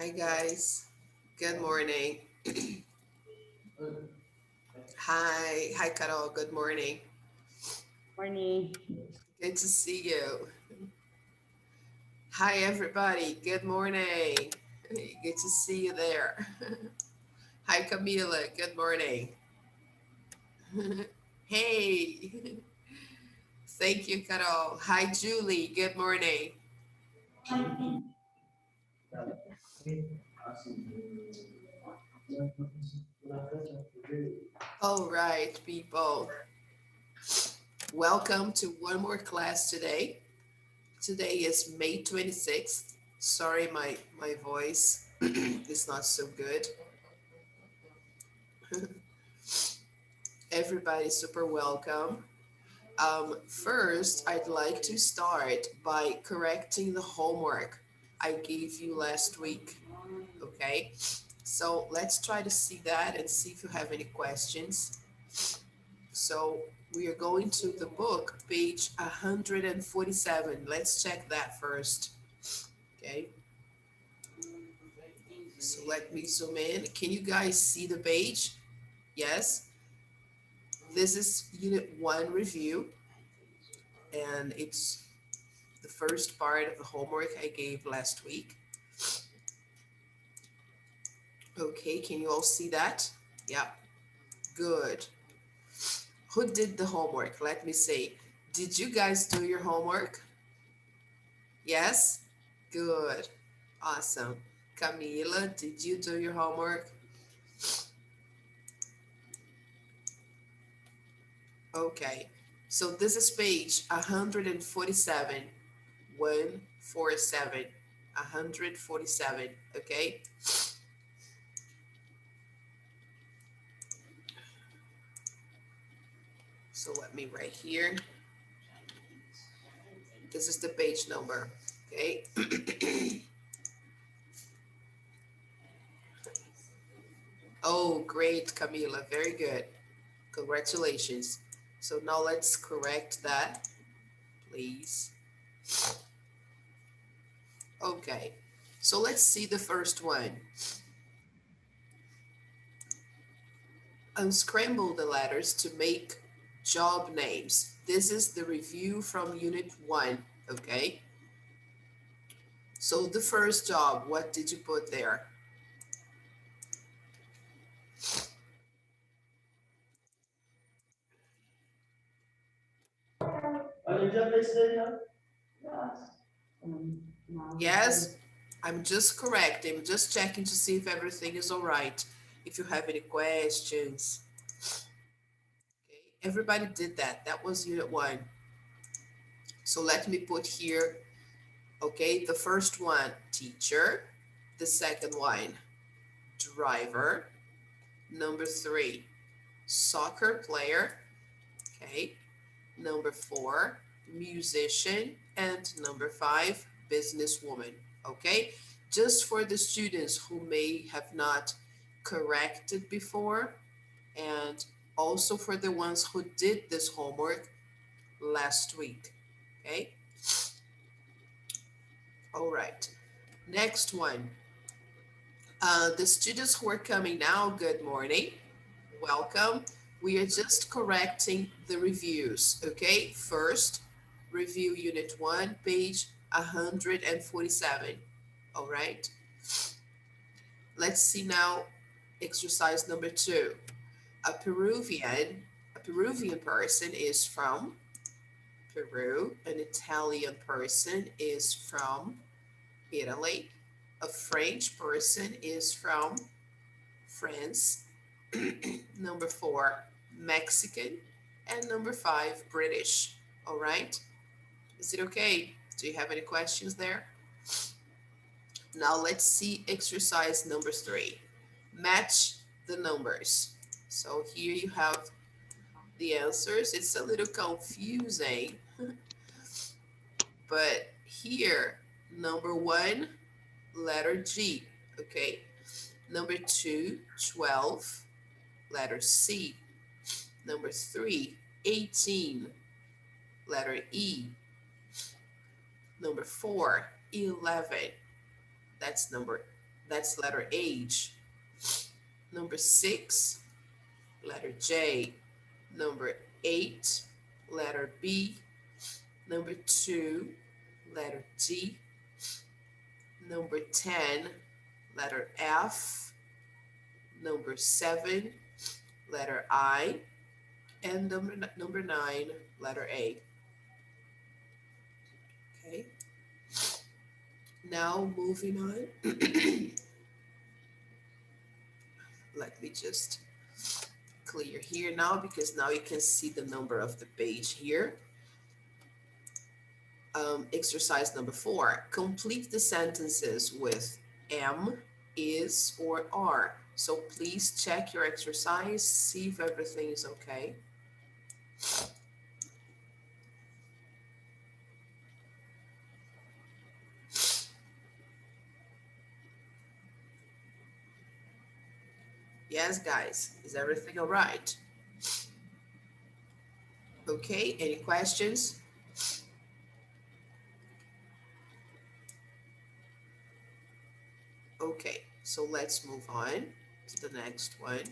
Hi guys, good morning. Hi Carol, good morning. Morning. Good to see you. Hi everybody, good morning. Good to see you there. Hi Camila, good morning. Hey, thank you Carol. Hi Julie, good morning. All right, people, welcome to one more class today. Today is May 26th. Sorry, my voice is not so good. Everybody's super welcome. First, I'd like to start by correcting the homework I gave you last week. Okay, so let's try to see that and see if you have any questions. So we are going to the book, page 147. Let's check that first. Okay, so let me zoom in. Can you guys see the page? Yes, this is Unit 1 review, and it's the first part of the homework I gave last week. Okay, can you all see that? Yeah, good. Who did the homework? Let me see. Did you guys do your homework? Yes? Good. Awesome. Camila, did you do your homework? Okay. So this is page 147. 147. 147. Okay. So let me write here. This is the page number. Okay. Oh, great, Camila. Very good. Congratulations. So now let's correct that, please. Okay. So let's see the first one. Unscramble the letters to make job names. This is the review from Unit 1. Okay. So the first job, what did you put there? Yes, I'm just correcting. I'm just checking to see if everything is all right. If you have any questions. Okay, everybody did that. That was Unit 1. So let me put here, okay, the first one, teacher. The second one, driver. Number 3, soccer player. Okay. Number 4, musician. And number 5, businesswoman. Okay. Just for the students who may have not corrected before, and also for the ones who did this homework last week. Okay. All right. Next one. The students who are coming now, good morning. Welcome. We are just correcting the reviews, okay? First, review Unit 1, page 147. All right. Let's see now exercise number 2. A Peruvian person is from Peru. An Italian person is from Italy. A French person is from France. Number 4, Mexican. And number 5, British. All right. Is it okay? Do you have any questions there? Now let's see exercise number 3. Match the numbers. So here you have the answers. It's a little confusing, but here, number 1, letter G. Okay. Number 2, 12, letter C. Number 3, 18, letter E. Number 4, 11. That's That's letter H. Number 6, letter J. Number 8, letter B. Number 2, letter D. Number 10, letter F. Number 7, letter I. And number 9, letter A. Okay, now moving on. Let me just clear here now, because now you can see the number of the page here. Exercise number 4, complete the sentences with am, is, or are. So please check your exercise, see if everything is okay. Yes, guys, is everything all right? Okay, any questions? Okay, so let's move on to the next one.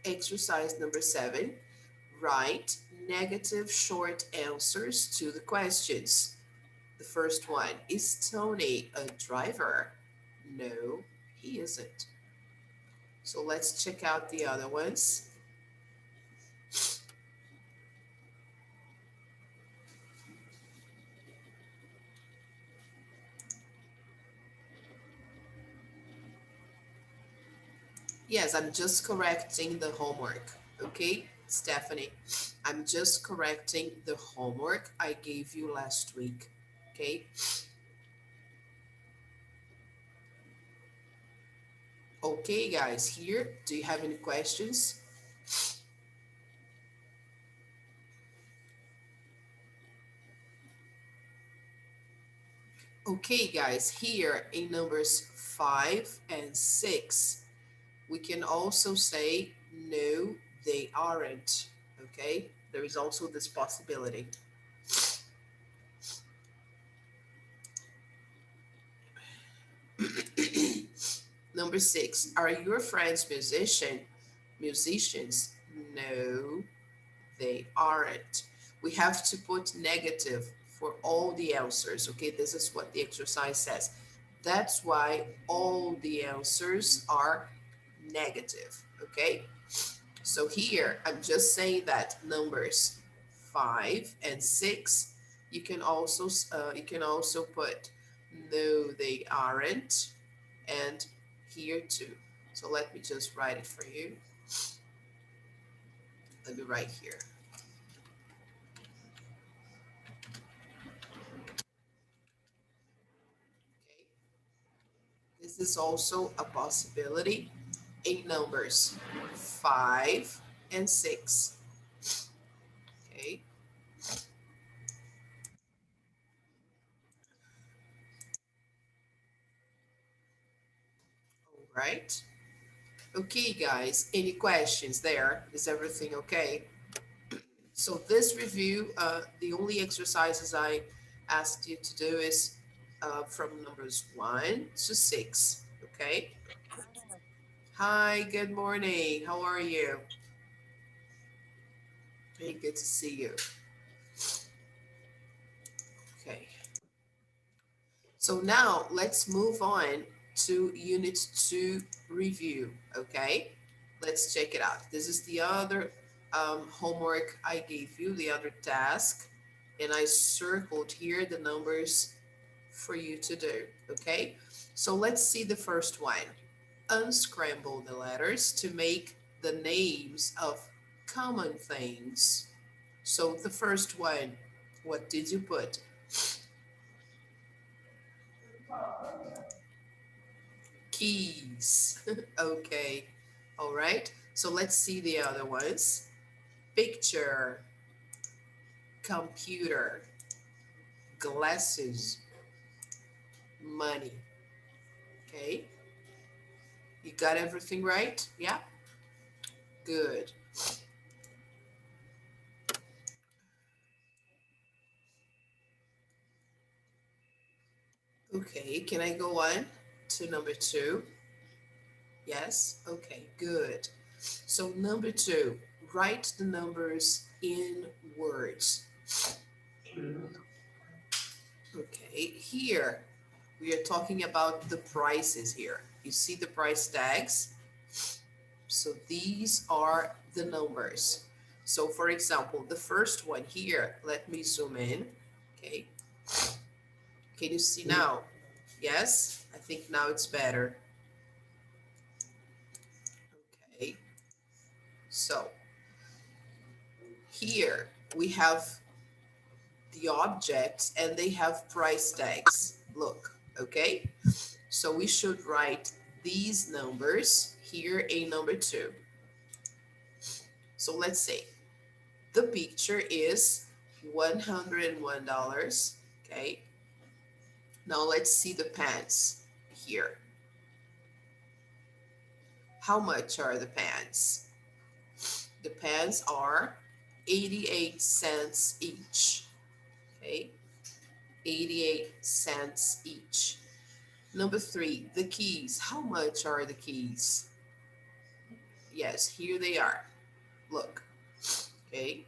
Exercise number 7, write negative short answers to the questions. The first one, is Tony a driver? No, he isn't. So let's check out the other ones. Yes, I'm just correcting the homework. Okay, Stephanie, I'm just correcting the homework I gave you last week. Okay. Okay, guys, here, do you have any questions? Okay, guys, here in numbers 5 and 6, we can also say, no, they aren't. Okay, there is also this possibility. Number 6, are your friends musicians? No, they aren't. We have to put negative for all the answers. Okay, this is what the exercise says. That's why all the answers are negative. Okay, so here I'm just saying that numbers 5 and 6, you can also put no, they aren't, and here too. So let me just write it for you. Let me write here. Okay. This is also a possibility in numbers 5 and 6. Okay. All right. Okay, guys, any questions there? Is everything okay? So this review, the only exercises I asked you to do is from numbers 1 to 6, okay? Hi, good morning. How are you? Hey, good to see you. Okay. So now let's move on to Unit 2 review, okay? Let's check it out. This is the other homework I gave you, the other task, and I circled here the numbers for you to do, okay? So let's see the first one. Unscramble the letters to make the names of common things. So the first one, what did you put? Keys. Okay. All right. So let's see the other ones. Picture, computer, glasses, money. Okay. You got everything right? Yeah. Good. Okay. Can I go on? to number 2? Yes? Okay, good. So number 2, write the numbers in words. Okay, here we are talking about the prices here. You see the price tags? So these are the numbers. So for example, the first one here, let me zoom in. Okay, can you see now? Yes, I think now it's better. Okay, so here we have the objects and they have price tags. Look, okay? So we should write these numbers here in number 2. So let's say the picture is $101, okay? Now let's see the pants here. How much are the pants? The pants are 88 cents each, okay? 88 cents each. Number 3, the keys. How much are the keys? Yes, here they are. Look, okay?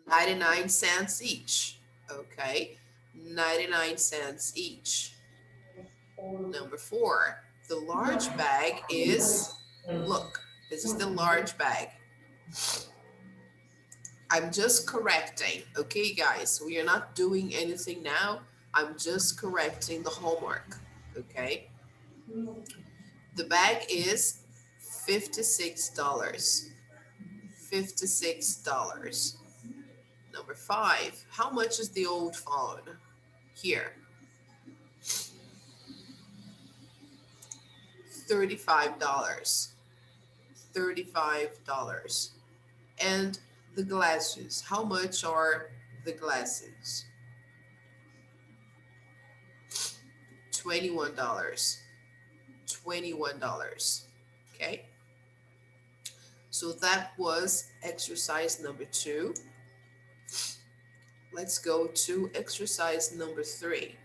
99 cents each, okay? 99 cents each. Number 4, the large bag is, look, this is the large bag. I'm just correcting, okay, guys? We are not doing anything now. I'm just correcting the homework, okay? The bag is $56. $56. Number 5, how much is the old phone? Here, $35. $35. And the glasses, how much are the glasses? $21. $21. Okay, so that was exercise number 2. Let's go to exercise number 3.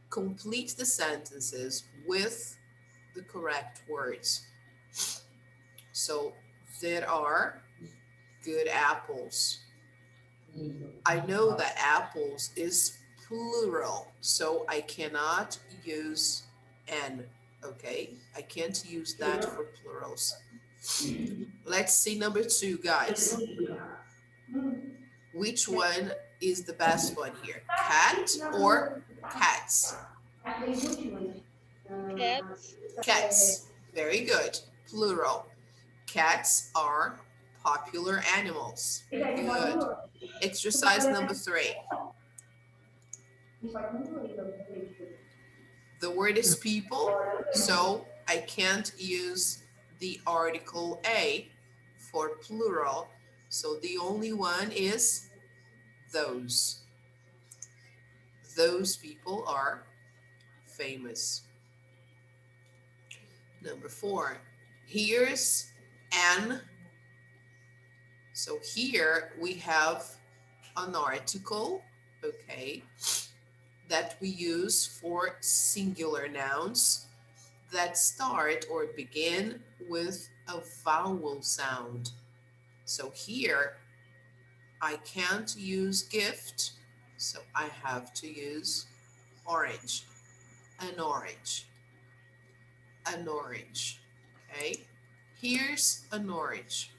Complete the sentences with the correct words. So there are good apples. I know that apples is plural, so I cannot use an, okay? I can't use that for plurals. Let's see number 2, guys. Which one is the best one here? Cat or cats? Cats. Cats. Very good. Plural. Cats are popular animals. Good. Exercise number 3. The word is people, so I can't use the article a for plural. So the only one is those. Those people are famous. Number 4, here's an. So here we have an article, okay, that we use for singular nouns that start or begin with a vowel sound. So here I can't use gift, so I have to use orange, an orange, an orange, okay? Here's an orange.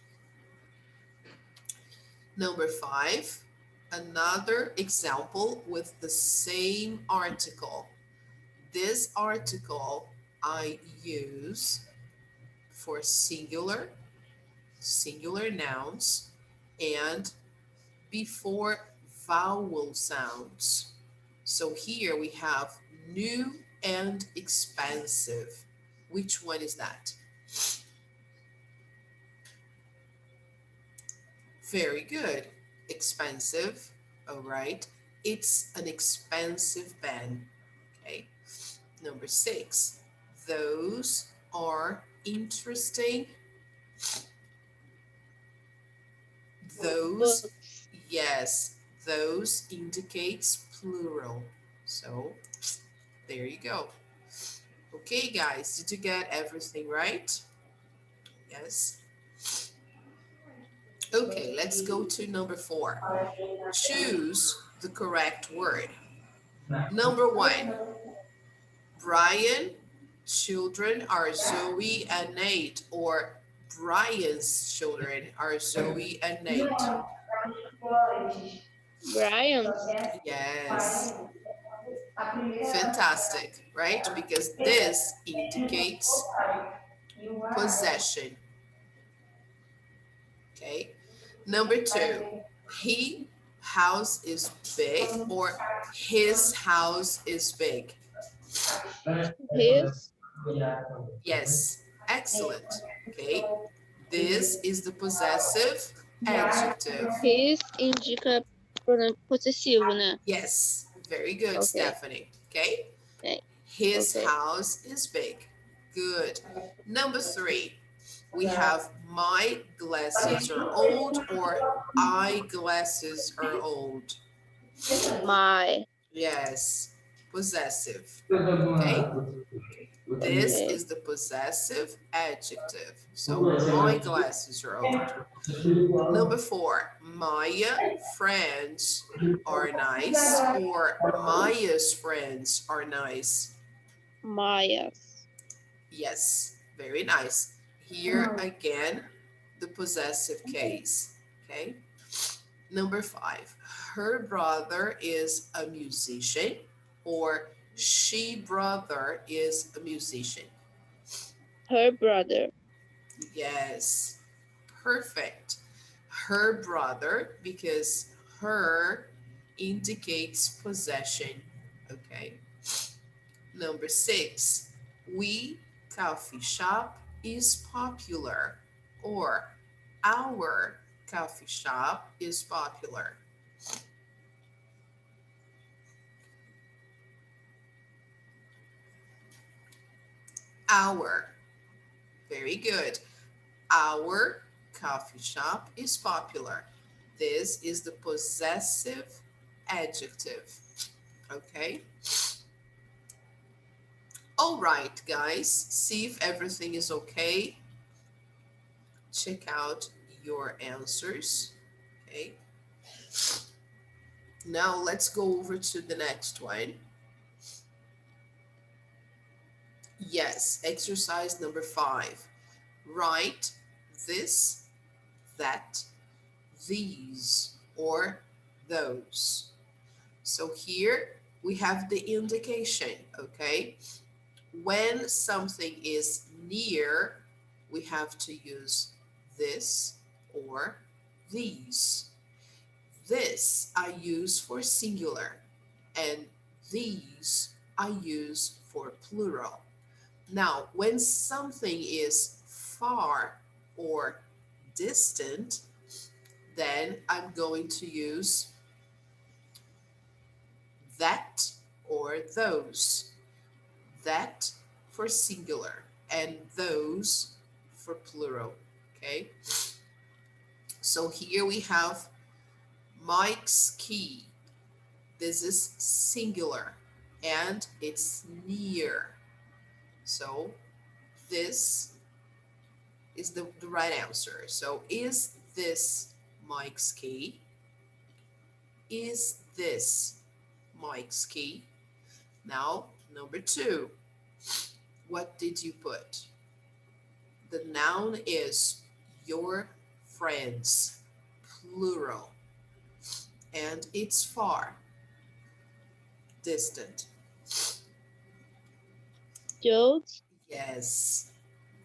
Number 5, another example with the same article. This article I use for singular nouns, and before vowel sounds. So here we have new and expensive. Which one is that? Very good. Expensive. All right. It's an expensive pen. Okay. Number 6. Those are interesting. Those, Books. yes, those indicates plural. So There you go. Okay, guys, did you get everything right? Yes. Okay, let's go to number 4. Choose the correct word. Number 1, Brian, children are Zoe and Nate, or Brian's children are Zoe and Nate. Brian's. Yes, fantastic, right? Because this indicates possession. Okay. Number 2, he house is big, or his house is big. His. Yes, excellent. Okay. This is the possessive adjective. His indica pronome possessivo, né? Yes, very good, Ok. Stephanie. Okay. É. His Ok. house is big. Good. Number 3, we have my glasses are old, or eyeglasses are old. My. Yes, possessive. Okay. This Ok. is the possessive adjective. So my glasses are old. Number 4, Maya friends are nice, or Maya's friends are nice. Maya's. Yes, very nice. Here again, the possessive case. Okay. Number 5, her brother is a musician, or she brother is a musician. Her brother. Yes, perfect. Her brother, because her indicates possession. Okay. Number 6, we coffee shop is popular, or our coffee shop is popular. Our, very good. Our coffee shop is popular. This is the possessive adjective. Okay. All right, guys. See if everything is okay. Check out your answers. Okay. Now let's go over to the next one. Yes, exercise number 5. Write this, that, these, or those. So here we have the indication, okay? When something is near, we have to use this or these. This I use for singular, and these I use for plural. Now, when something is far or distant, then I'm going to use that or those. That for singular and those for plural. Okay. So here we have Mike's key. This is singular and it's near. So this is the right answer. So is this Mike's key? Is this Mike's key? Now, number 2, what did you put? The noun is your friends, plural, and it's far, distant. Those. Yes,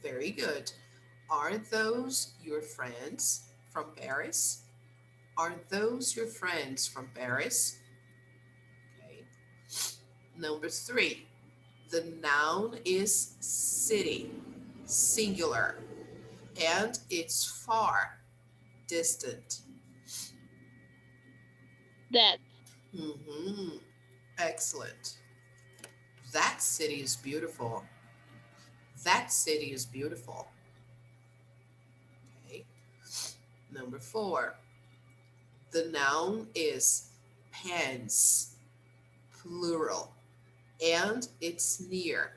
very good. Are those your friends from Paris? Are those your friends from Paris? Okay. Number 3, the noun is city, singular, and it's far, distant. That. Excellent. That city is beautiful. That city is beautiful. Okay. Number 4, the noun is pens, plural, and it's near.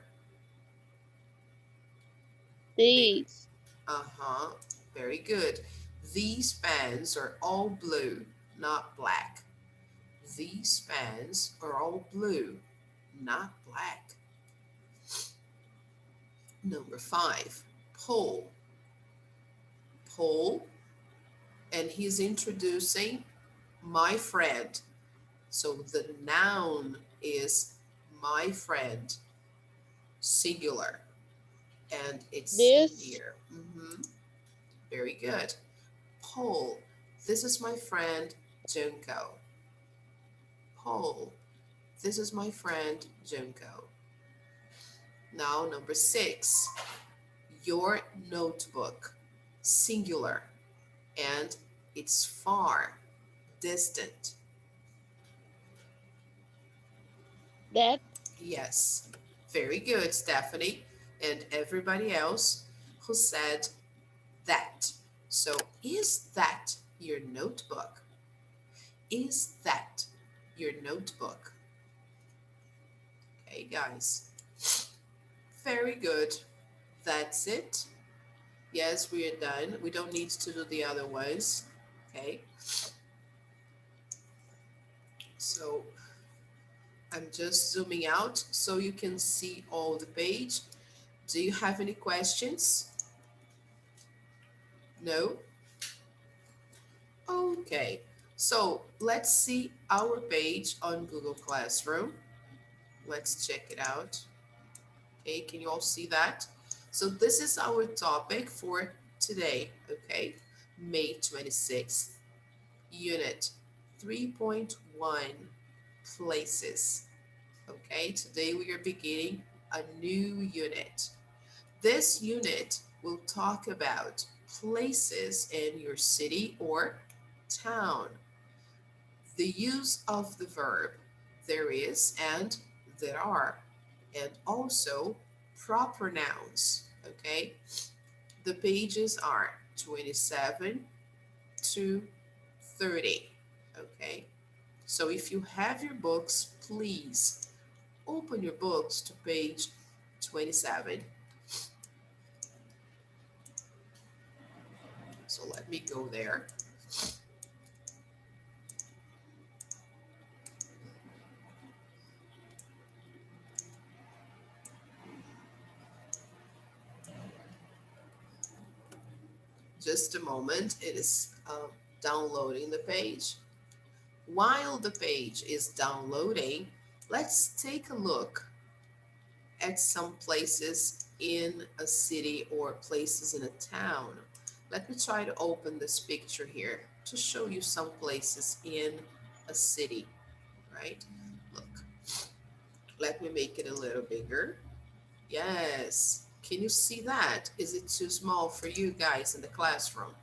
These. Uh-huh, very good. These pens are all blue, not black. These pens are all blue, not black. Number 5, Paul. Paul, and he's introducing my friend. So the noun is my friend, singular, and it's This. near. Very good. Paul, this is my friend Junko. Paul, this is my friend Junko. Now, number 6, your notebook, singular, and it's far, distant. That. Yes, very good, Stephanie, and everybody else who said that. So, is that your notebook? Is that your notebook? Okay, guys. Very good. That's it. Yes, we are done. We don't need to do the other ones. Okay. So I'm just zooming out so you can see all the page. Do you have any questions? No? Okay. So let's see our page on Google Classroom. Let's check it out. Okay, can you all see that? So this is our topic for today, okay? May 26th, Unit 3.1, Places. Okay, today we are beginning a new unit. This unit will talk about places in your city or town. The use of the verb there is and there are, and also proper nouns. Okay, the pages are 27 to 30. Okay, so if you have your books, please open your books to page 27. So let me go there. Just a moment, it is downloading the page. While the page is downloading, let's take a look at some places in a city or places in a town. Let me try to open this picture here to show you some places in a city, right? Look, let me make it a little bigger. Yes, can you see that? Is it too small for you guys in the classroom?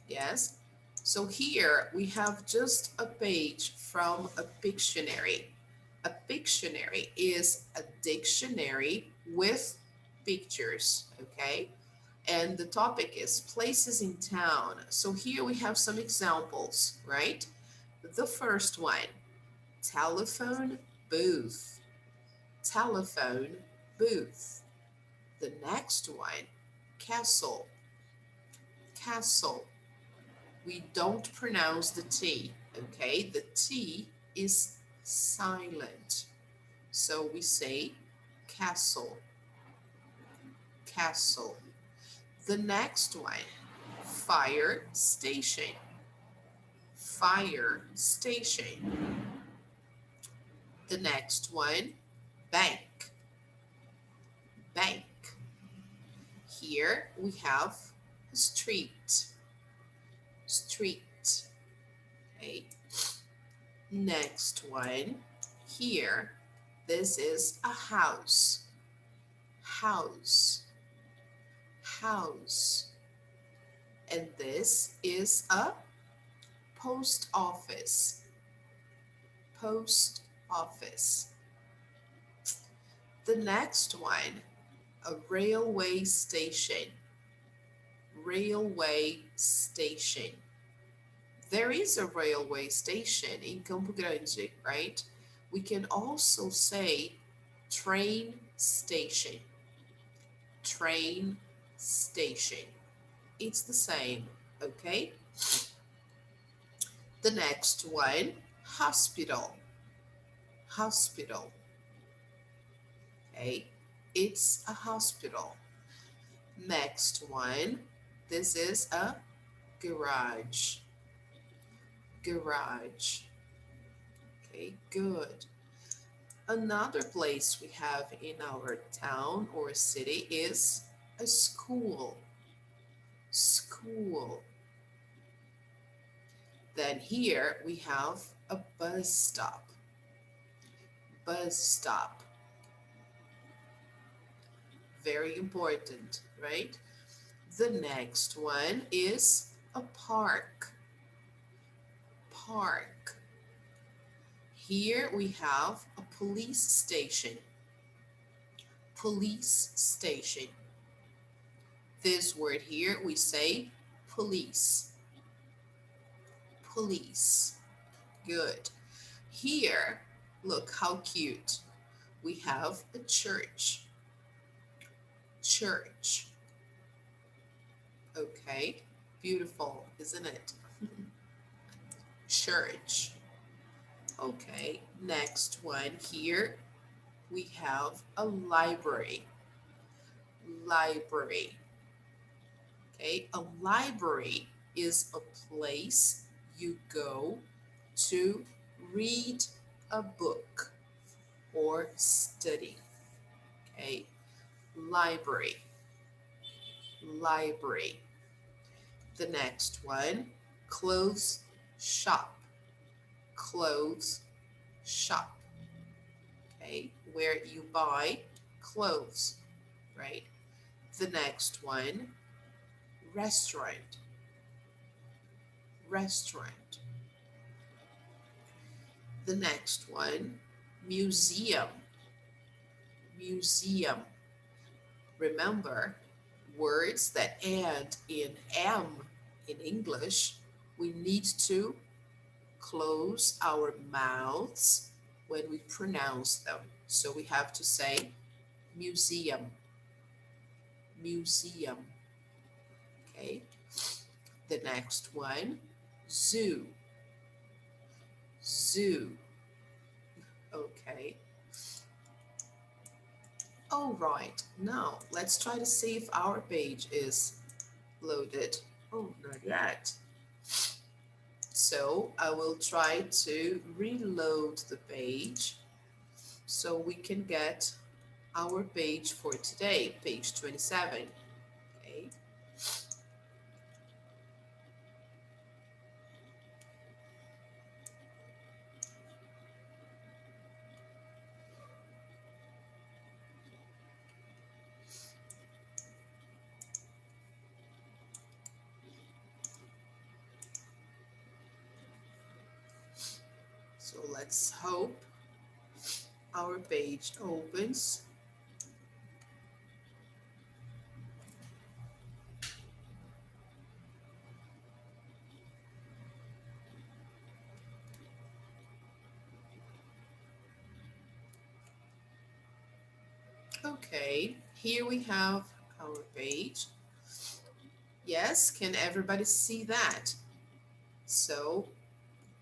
Yes. So here we have just a page from a Pictionary. A Pictionary is a dictionary with pictures, okay? And the topic is places in town. So here we have some examples, right? The first one, telephone booth. Telephone booth. The next one, castle. Castle. We don't pronounce the T, okay? The T is silent. So we say castle, castle. The next one, fire station, fire station. The next one, bank, bank. Here we have street, street. Okay. Next one, here, this is a house, house, house. And this is a post office, post office. The next one, a railway station, railway station. There is a railway station in Campo Grande, right? We can also say train station, train station. It's the same, okay? The next one, hospital, hospital, okay? It's a hospital. Next one, this is a garage, garage, okay, good. Another place we have in our town or city is a school, school. Then here we have a bus stop, bus stop. Very important, right? The next one is a park, park. Here we have a police station, police station. This word here we say police, police. Good. Here, look how cute. We have a church, church. Okay, beautiful, isn't it? Church. Okay, next one here, we have a library, library. Okay, a library is a place you go to read a book or study. Okay, library, library. The next one, clothes shop, clothes shop. Okay, where you buy clothes, right? The next one, restaurant, restaurant. The next one, museum, museum. Remember, words that end in M in English, we need to close our mouths when we pronounce them. So we have to say museum, museum. Okay. The next one, zoo, zoo. Okay. All right. Now let's try to see if our page is loaded. Oh, not yet. So I will try to reload the page so we can get our page for today, page 27. Okay. So let's hope our page opens. Okay, here we have our page. Yes, can everybody see that? So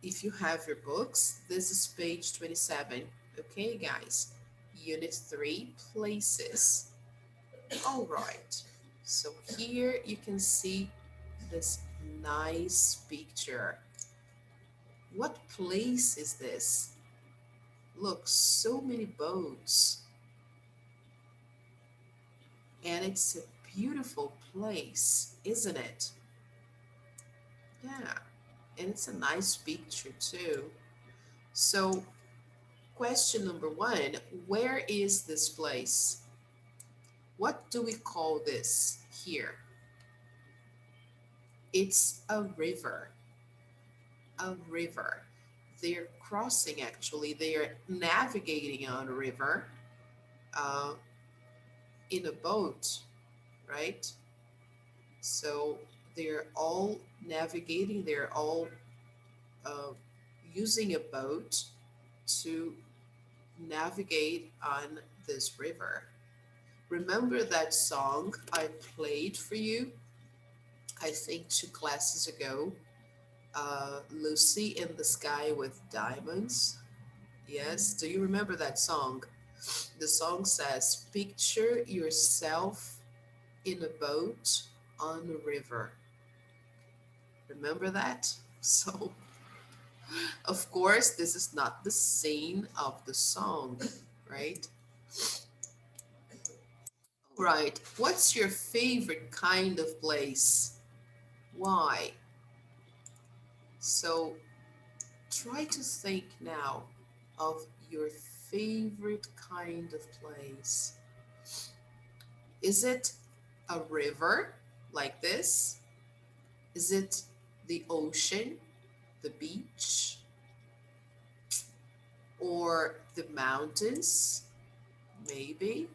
if you have your books, this is page 27. Okay, guys, unit 3, places. All right, so here you can see this nice picture. What place is this? Look, so many boats. And it's a beautiful place, isn't it? Yeah, and it's a nice picture too. So, question number one, where is this place? What do we call this here? It's a river, a river. They're crossing actually, they're navigating on a river uh, in a boat, right? So they're all navigating, they're all uh, using a boat to navigate on this river. Remember that song I played for you, I think 2 classes ago? Lucy in the Sky with Diamonds. Yes, do you remember that song? The song says, picture yourself in a boat on a river. Remember that? So, of course, this is not the scene of the song, right? Right. What's your favorite kind of place? Why? So, try to think now of your favorite kind of place. Is it a river like this? Is it the ocean, the beach, or the mountains? Maybe.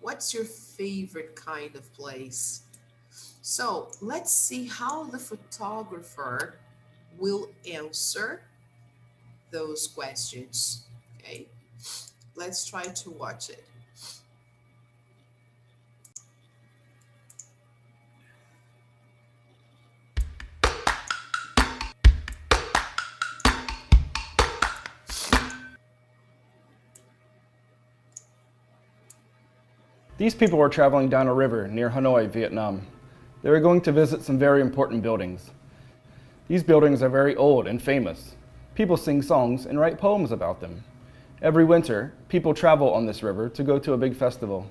What's your favorite kind of place? So let's see how the photographer will answer those questions. Okay, let's try to watch it. These people were traveling down a river near Hanoi, Vietnam. They were going to visit some very important buildings. These buildings are very old and famous. People sing songs and write poems about them. Every winter, people travel on this river to go to a big festival.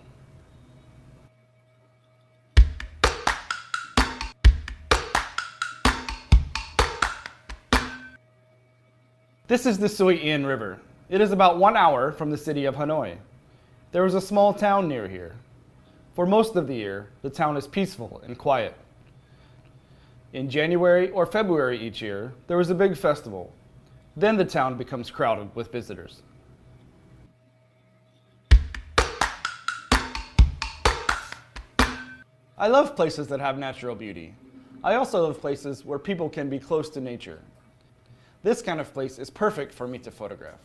This is the Sui Ien River. It is about 1 hour from the city of Hanoi. There is a small town near here. For most of the year, the town is peaceful and quiet. In January or February each year, there is a big festival. Then the town becomes crowded with visitors. I love places that have natural beauty. I also love places where people can be close to nature. This kind of place is perfect for me to photograph.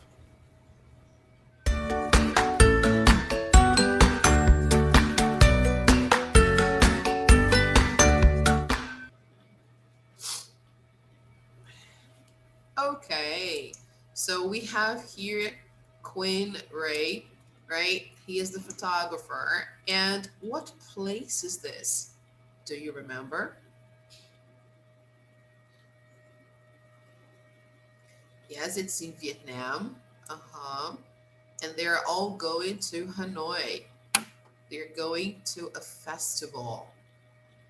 Okay, so we have here Quinn Ray, right? He is the photographer. And what place is this? Do you remember? Yes, it's in Vietnam. Uh-huh. And they're all going to Hanoi. They're going to a festival.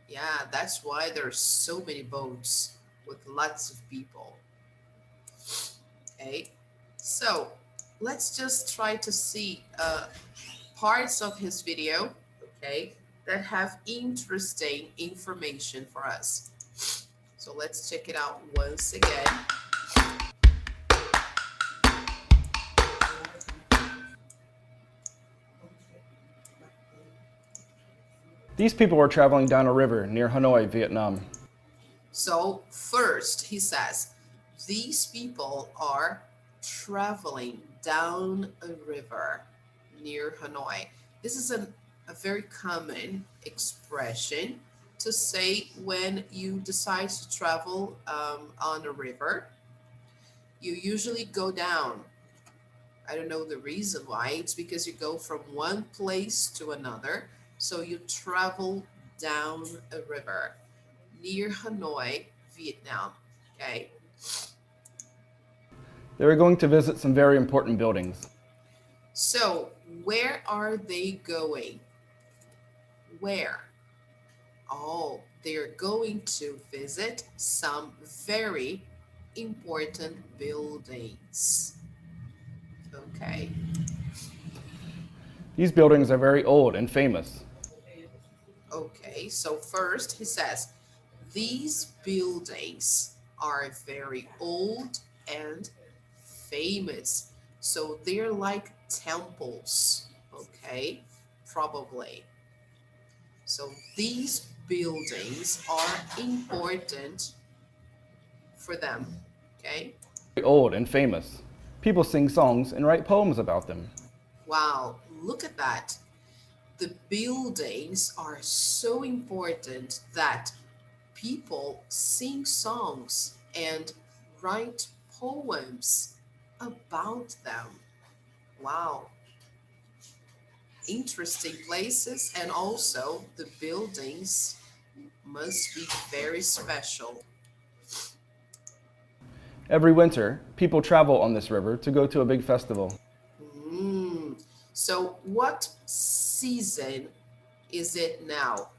Yeah, that's why there's so many boats with lots of people. Okay, so let's just try to see parts of his video, okay, that have interesting information for us. So let's check it out once again. These people were traveling down a river near Hanoi, Vietnam. So first he says, these people are traveling down a river near Hanoi. This is a very common expression to say when you decide to travel on a river. You usually go down. I don't know the reason why. It's because you go from one place to another. So you travel down a river near Hanoi, Vietnam. Okay. They were going to visit some very important buildings. So where are they going? Where? Oh, they're going to visit some very important buildings. Okay. These buildings are very old and famous. Okay, so first he says, these buildings are very old and famous. So they're like temples, okay? Probably. So these buildings are important for them, okay? Very old and famous. People sing songs and write poems about them. Wow, look at that. The buildings are so important that people sing songs and write poems about them. Wow, interesting places, and also the buildings must be very special. Every winter, people travel on this river to go to a big festival. So, what season is it now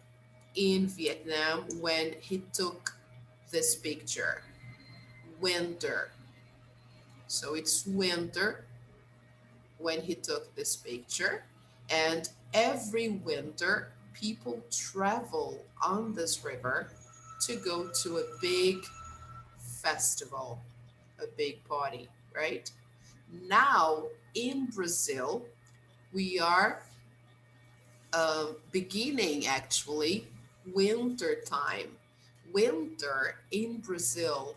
in Vietnam when he took this picture? Winter. So, it's winter when he took this picture, and every winter, people travel on this river to go to a big festival, a big party, right? Now in Brazil, we are beginning actually winter time. Winter in Brazil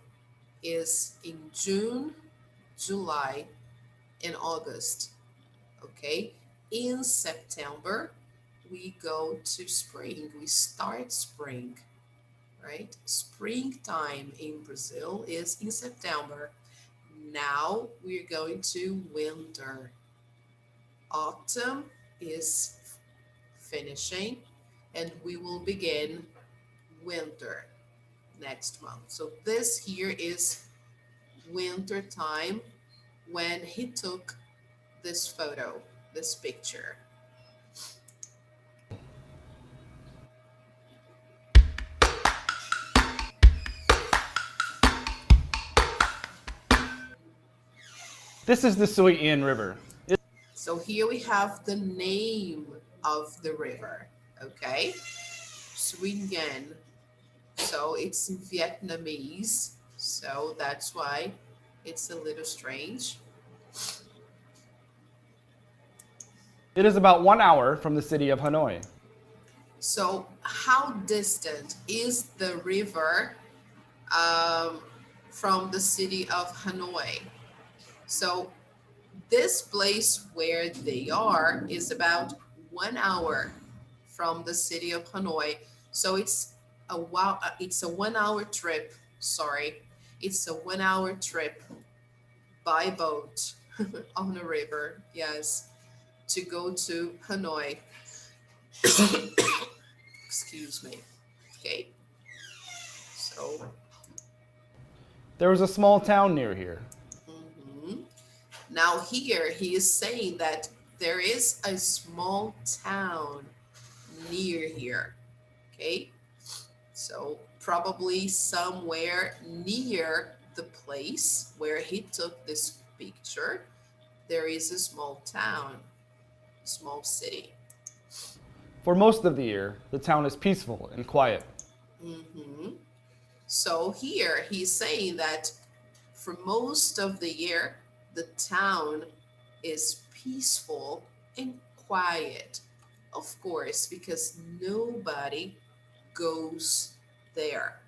is in June, July, and August. Okay, in September, we go to spring, we start spring, right? Springtime in Brazil is in September. Now we're going to winter. Autumn is finishing, and we will begin winter next month. So this here is winter time when he took this photo, this picture. This is the Sui Ian River. So here we have the name of the river, okay? Swingen. So it's in Vietnamese, so that's why it's a little strange. It is about 1 hour from the city of Hanoi. So how distant is the river um, from the city of Hanoi? So this place where they are is about 1 hour from the city of Hanoi. So it's a 1 hour trip. Sorry, it's a 1 hour trip by boat on the river. Yes, to go to Hanoi. Excuse me. Okay. So. There is a small town near here. Mhm. Now here he is saying that there is a small town near here. Okay. So probably somewhere near the place where he took this picture, there is a small town, small city. For most of the year, the town is peaceful and quiet. Mhm. So here he's saying that for most of the year, the town is peaceful and quiet. Of course, because nobody goes there.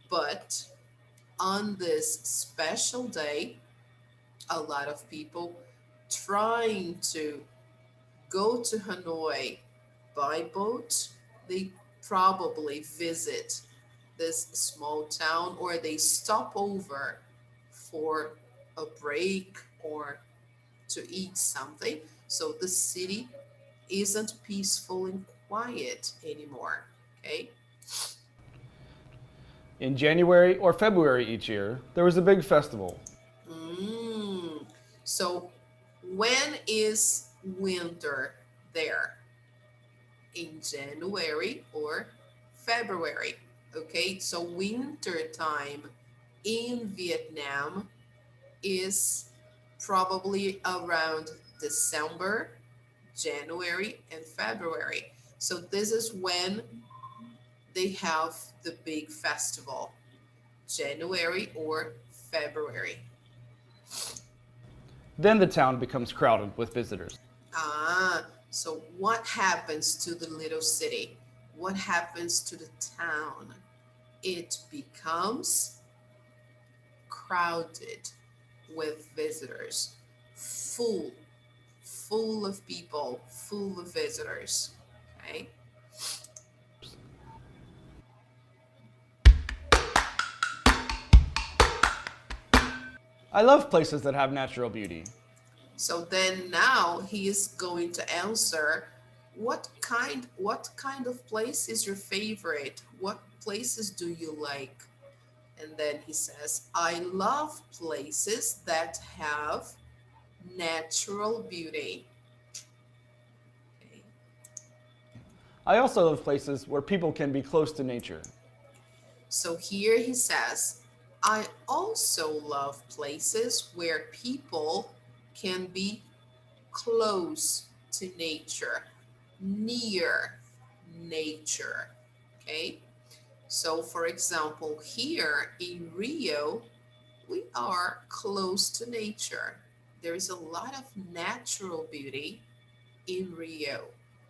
But on this special day, a lot of people trying to go to Hanoi by boat, they probably visit this small town or they stop over for a break or to eat something. So the city isn't peaceful and quiet anymore. Okay. In January or February each year, there is a big festival. So when is winter there? In January or February. Okay, so winter time in Vietnam is probably around December, January, and February. So this is when they have the big festival, January or February. Then the town becomes crowded with visitors. So what happens to the little city? What happens to the town? It becomes crowded. with visitors. Full, full of people, full of visitors. Okay. I love places that have natural beauty. So then now he is going to answer, what kind of place is your favorite? What places do you like? And then he says, I love places that have natural beauty. Okay. I also love places where people can be close to nature. So here he says, I also love places where people can be close to nature, near nature. Okay. So, for example, here in Rio, we are close to nature. There is a lot of natural beauty in Rio.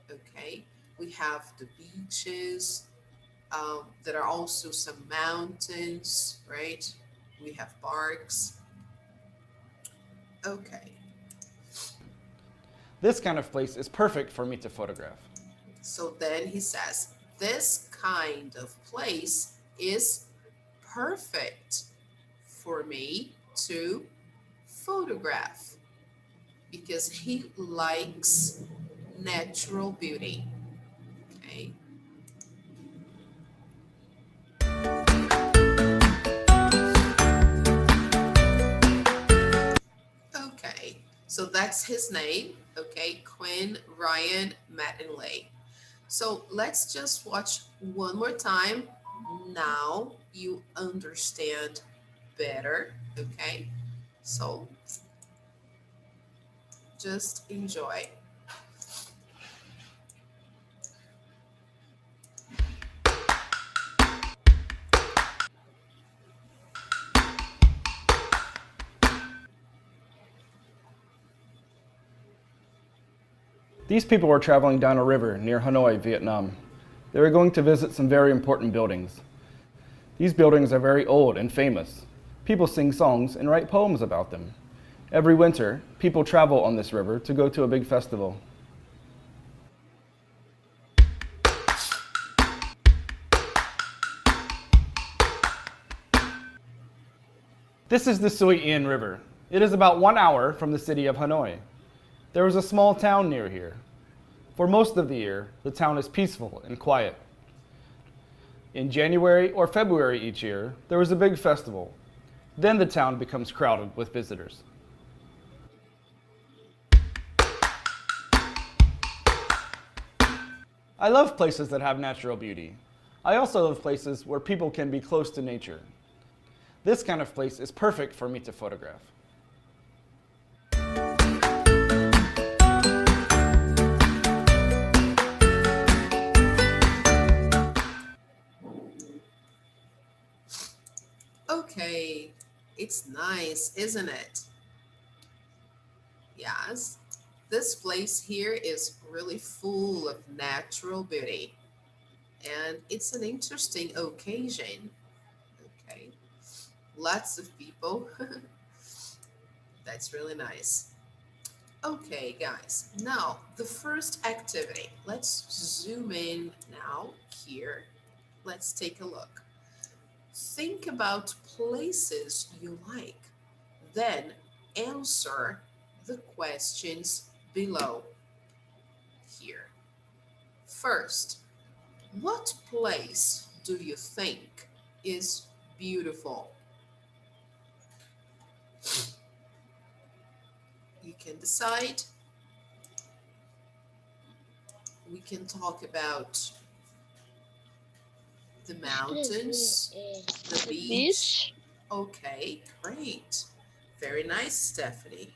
Okay. We have the beaches. There are also some mountains, right? We have parks. Okay. This kind of place is perfect for me to photograph. So then he says, this kind of place is perfect for me to photograph because he likes natural beauty. Okay. Okay. So that's his name. Okay. Quinn, Ryan, Mattingly. So let's just watch one more time. Now you understand better. Okay. So just enjoy. These people were traveling down a river near Hanoi, Vietnam. They were going to visit some very important buildings. These buildings are very old and famous. People sing songs and write poems about them. Every winter, people travel on this river to go to a big festival. This is the Sui Yên River. It is about 1 hour from the city of Hanoi. There is a small town near here. For most of the year, the town is peaceful and quiet. In January or February each year, there is a big festival. Then the town becomes crowded with visitors. I love places that have natural beauty. I also love places where people can be close to nature. This kind of place is perfect for me to photograph. Okay. It's nice, isn't it? Yes. This place here is really full of natural beauty. And it's an interesting occasion. Okay. Lots of people. That's really nice. Okay, guys. Now, the first activity. Let's zoom in now here. Let's take a look. Think about places you like. Then answer the questions below here. First, what place do you think is beautiful? You can decide. We can talk about the mountains, the beach. Okay, great. Very nice, Stephanie.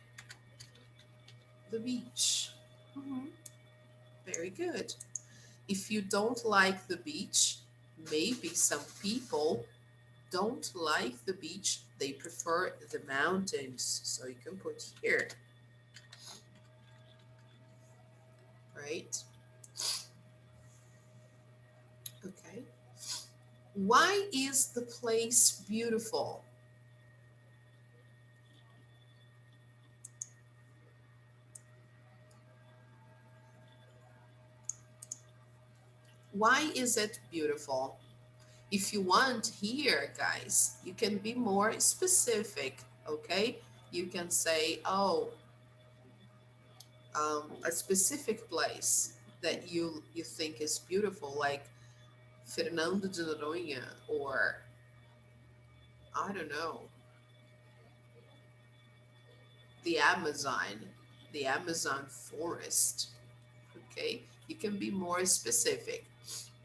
The beach. Mhm. Very good. If you don't like the beach, maybe some people don't like the beach, they prefer the mountains. So you can put here, right? Okay. Why is the place beautiful? Why is it beautiful? If you want here, guys, you can be more specific, okay? You can say, oh, a specific place that you think is beautiful, like Fernando de Noronha, or I don't know, the Amazon, the Amazon forest. Okay, you can be more specific.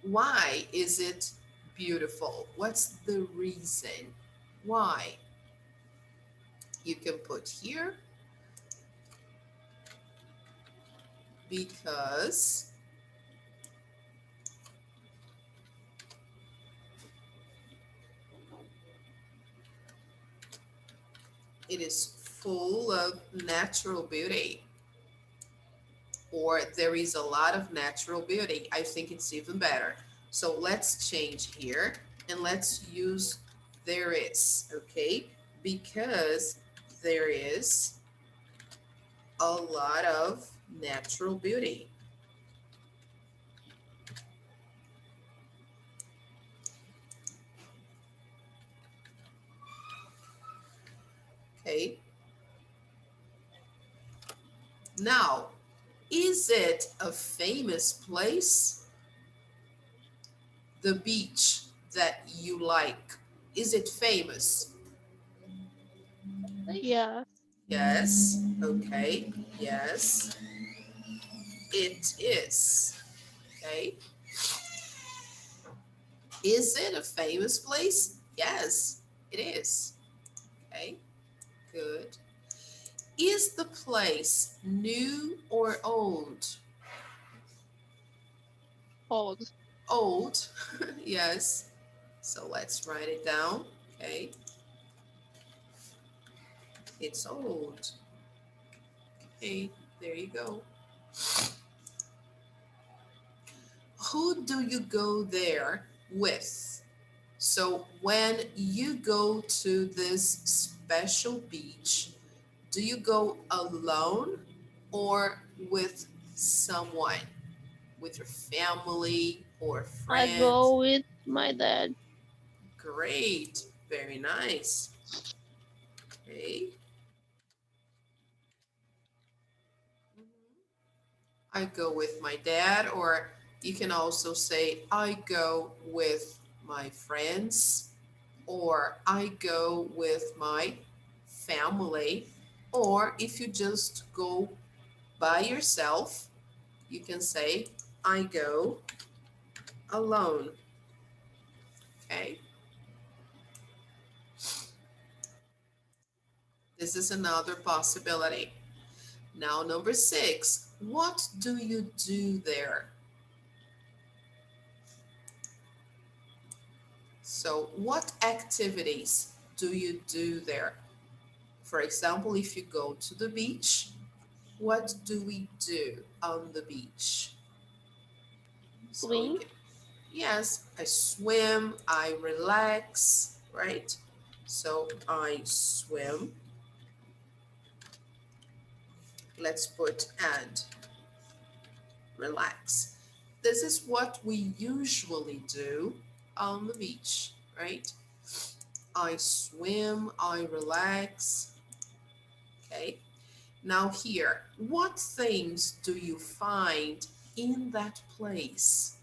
Why is it beautiful? What's the reason? Why? You can put here because it is full of natural beauty, or there is a lot of natural beauty. I think it's even better. So let's change here and let's use there is, okay? Because there is a lot of natural beauty. Okay. Now, is it a famous place? The beach that you like, is it famous? Yeah. Yes. Okay. Yes, it is. Okay. Is it a famous place? Yes, it is. Okay. Good. Is the place new or old? Old. Old. Yes. So let's write it down. Okay. It's old. Okay. There you go. Who do you go there with? So when you go to this special beach, do you go alone or with someone? With your family or I friends? go with my dad. Great. Very nice. Okay. I go with my dad, or you can also say, I go with my friends, or I go with my family. Or if you just go by yourself, you can say, I go alone. Okay. This is another possibility. Now, number 6, what do you do there? So, what activities do you do there? For example, if you go to the beach, what do we do on the beach? So, you Swim. can, yes, I swim, I relax, right? So, I swim. Let's put and relax. This is what we usually do on the beach, right? I swim, I relax. Okay. Now here, what things do you find in that place?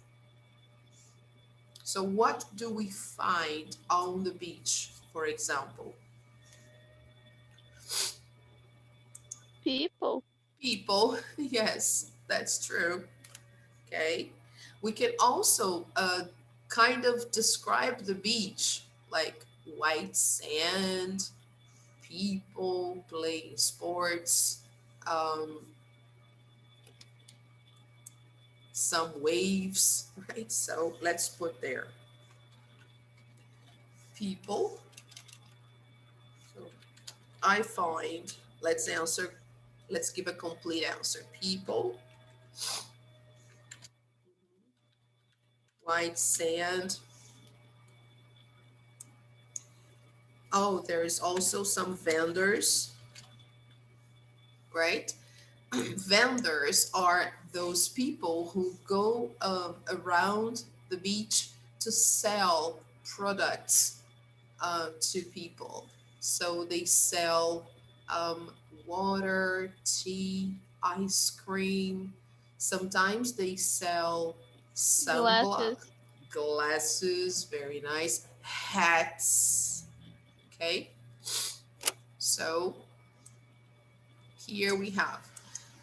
So what do we find on the beach, for example? People. People, yes, that's true. Okay. We can also kind of describe the beach like white sand, people playing sports, um, some waves, right? So let's put there people. So I find, let's answer, let's give a complete answer. People, white sand. Oh, there is also some vendors, right? Vendors are those people who go around the beach to sell products to people. So they sell um, water, tea, ice cream. Sometimes they sell sunblock, Glasses. glasses, very nice, hats. Okay, so here we have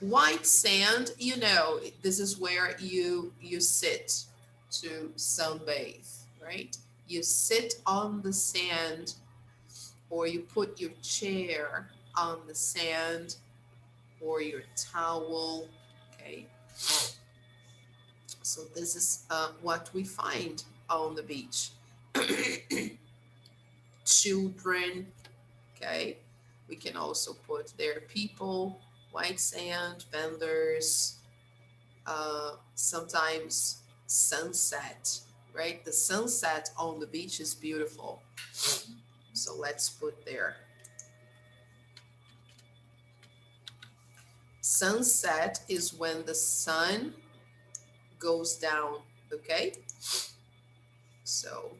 white sand. You know, this is where you sit to sunbathe, right? You sit on the sand, or you put your chair on the sand, or your towel. Okay, so this is what we find on the beach. Children. Okay, we can also put there people, white sand, vendors, sometimes sunset, right? The sunset on the beach is beautiful. So let's put there. Sunset is when the sun goes down, okay? So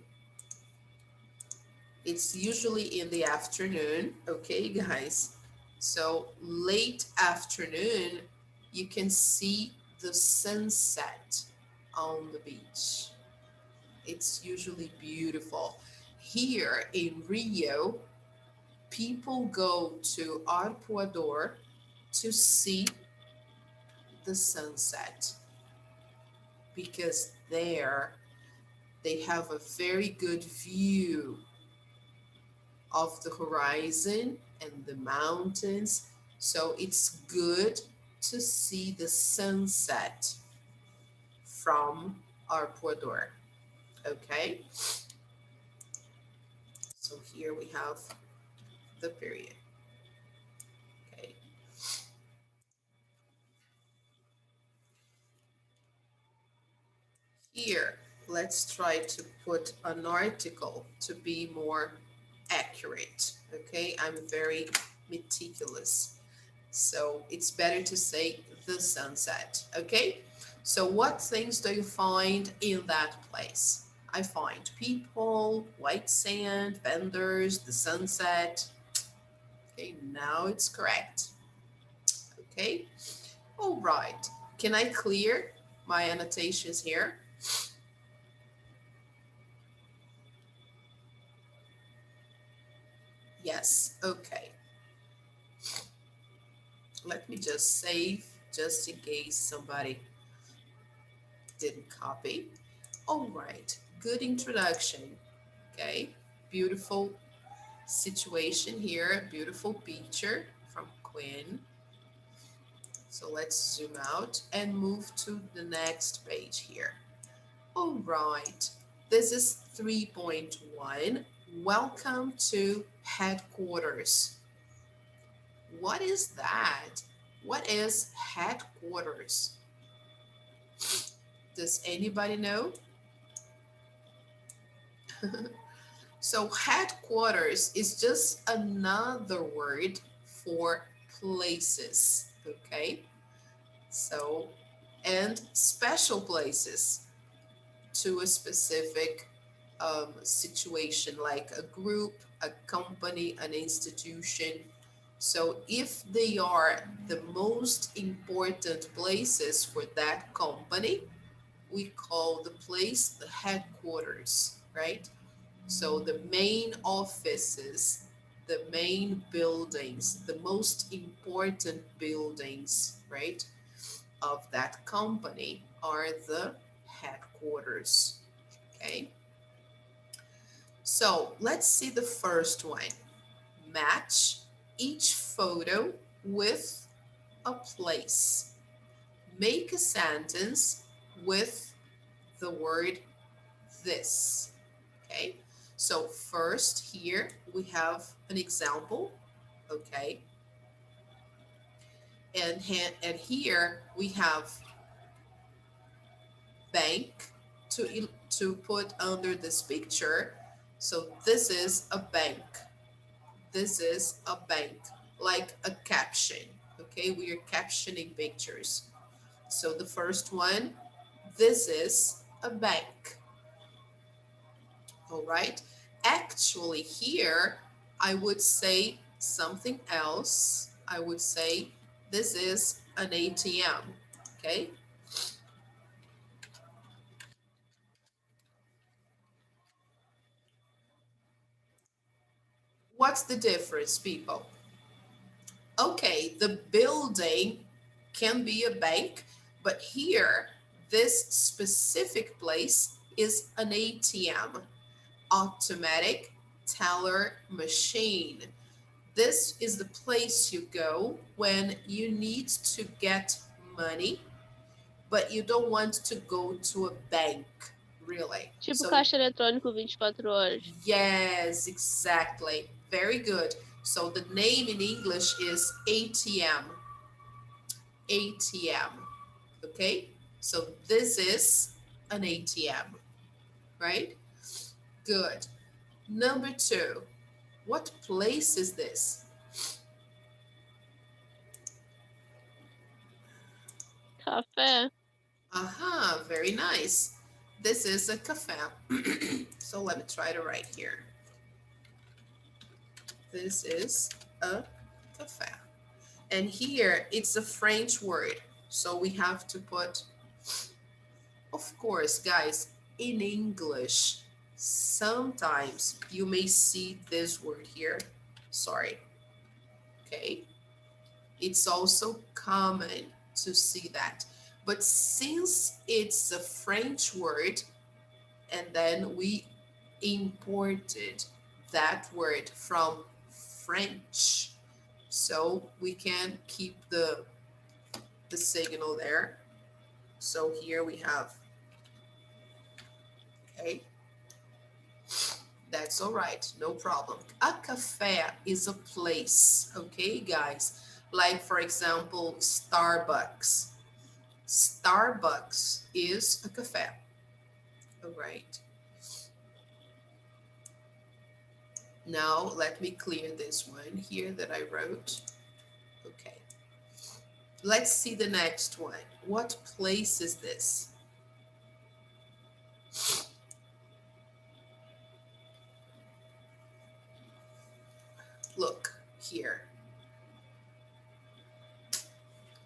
it's usually in the afternoon, okay, guys? So late afternoon, you can see the sunset on the beach. It's usually beautiful. Here in Rio, people go to Arpoador to see the sunset because there they have a very good view of the horizon and the mountains. So it's good to see the sunset from Arpoador. Okay, so here we have the period. Okay, here let's try to put an article to be more accurate. Okay, I'm very meticulous, so it's better to say the sunset. Okay, so what things do you find in that place? I find people, white sand, vendors, the sunset. Okay, now it's correct. Okay, all right. Can I clear my annotations here? Yes, okay. Let me just save just in case somebody didn't copy. All right, good introduction. Okay, beautiful situation here, beautiful picture from Quinn. So let's zoom out and move to the next page here. All right, this is 3.1. Welcome to headquarters. What is that? What is headquarters? Does anybody know? So headquarters is just another word for places, okay? So, and special places to a specific situation, like a group, a company, an institution. So if they are the most important places for that company, we call the place the headquarters, right? So the main offices, the main buildings, the most important buildings, right, of that company are the headquarters. Okay. So let's see the first one. Match each photo with a place. Make a sentence with the word this. Okay. So first here we have an example. Okay. And here we have bank to put under this picture. So this is a bank. This is a bank, like a caption. Okay, we are captioning pictures. So the first one, this is a bank. All right. Actually, here I would say something else. I would say this is an ATM. Okay. What's the difference, people? Okay, the building can be a bank, but here, this specific place is an ATM, automatic teller machine. This is the place you go when you need to get money, but you don't want to go to a bank, really. Tipo So, caixa eletrônico 24 horas. yes, exactly. Very good. So the name in English is ATM. ATM. Okay? So this is an ATM, right? Good. Number two, what place is this? Café. Aha, very nice. This is a cafe. So let me try to write here. This is a cafe. And here it's a French word. So we have to put, of course, guys, in English, sometimes you may see this word here. Sorry. Okay. It's also common to see that. But since it's a French word, and then we imported that word from French, so we can keep the signal there. So here we have, okay, that's all right, no problem. A cafe is a place, okay, guys? Like, for example, Starbucks. Starbucks is a cafe, all right? Now, let me clear this one here that I wrote. Okay. Let's see the next one. What place is this? Look here.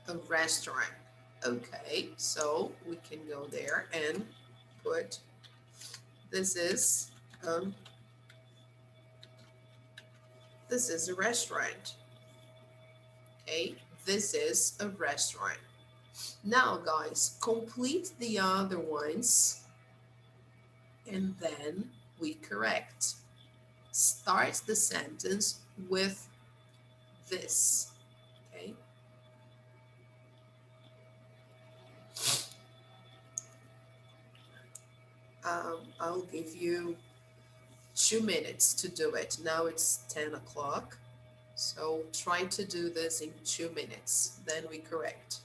A restaurant. Okay, so we can go there and put this is um, this is a restaurant. Okay, this is a restaurant. Now, guys, complete the other ones and then we correct. Start the sentence with this. Okay. I'll give you 2 minutes to do it. Now it's 10 o'clock. So try to do this in 2 minutes. Then we correct.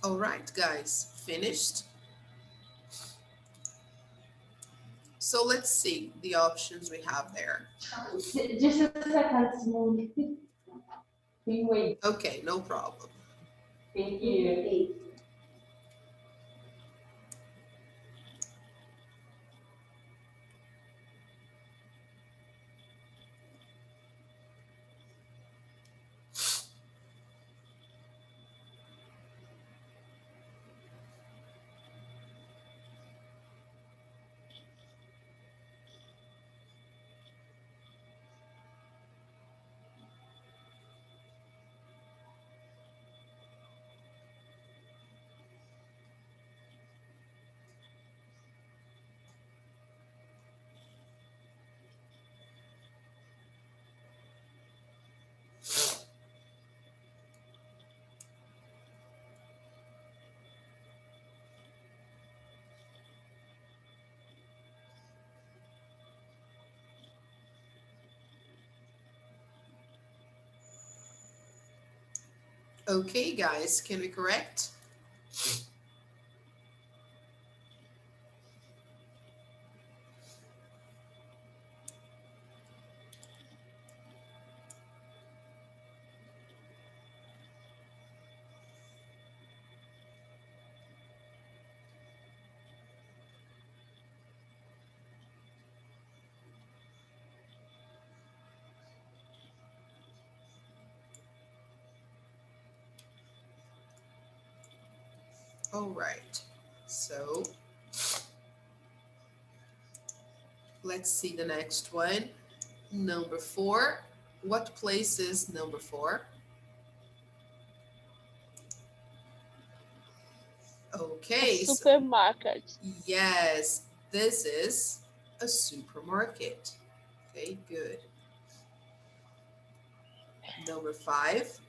All right, guys, finished? So let's see the options we have there. Just a second, Simone. We wait. Okay, no problem. Thank you. Okay, guys, can we correct? All right, so let's see the next one. Number 4. What place is number 4? Okay, so Supermarket. yes, this is a supermarket. Okay, good. Number 5.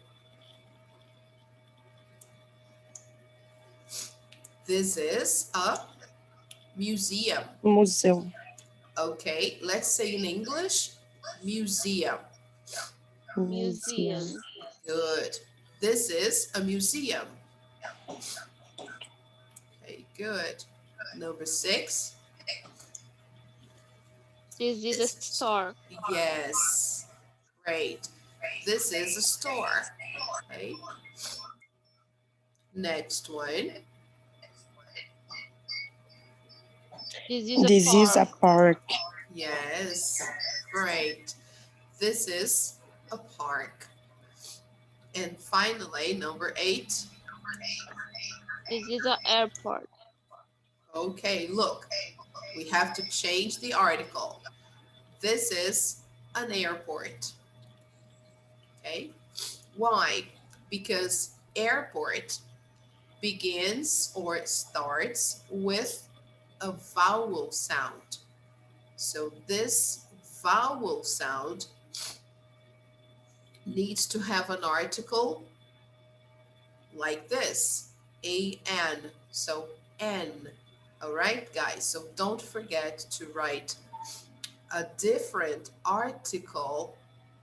This is a museum. Museu. Okay, let's say in English, museum. Museum. Good. This is a museum. Okay, good. Number 6. This is a store. Yes, great. This is a store. Okay. Next one. This is a This is a park. park. Yes, great. This is a park. And finally, number 8. This is an airport. Okay, look, we have to change the article. This is an airport. Okay, why? Because airport begins or starts with a vowel sound. So this vowel sound needs to have an article like this, an. So n. All right, guys. So don't forget to write a different article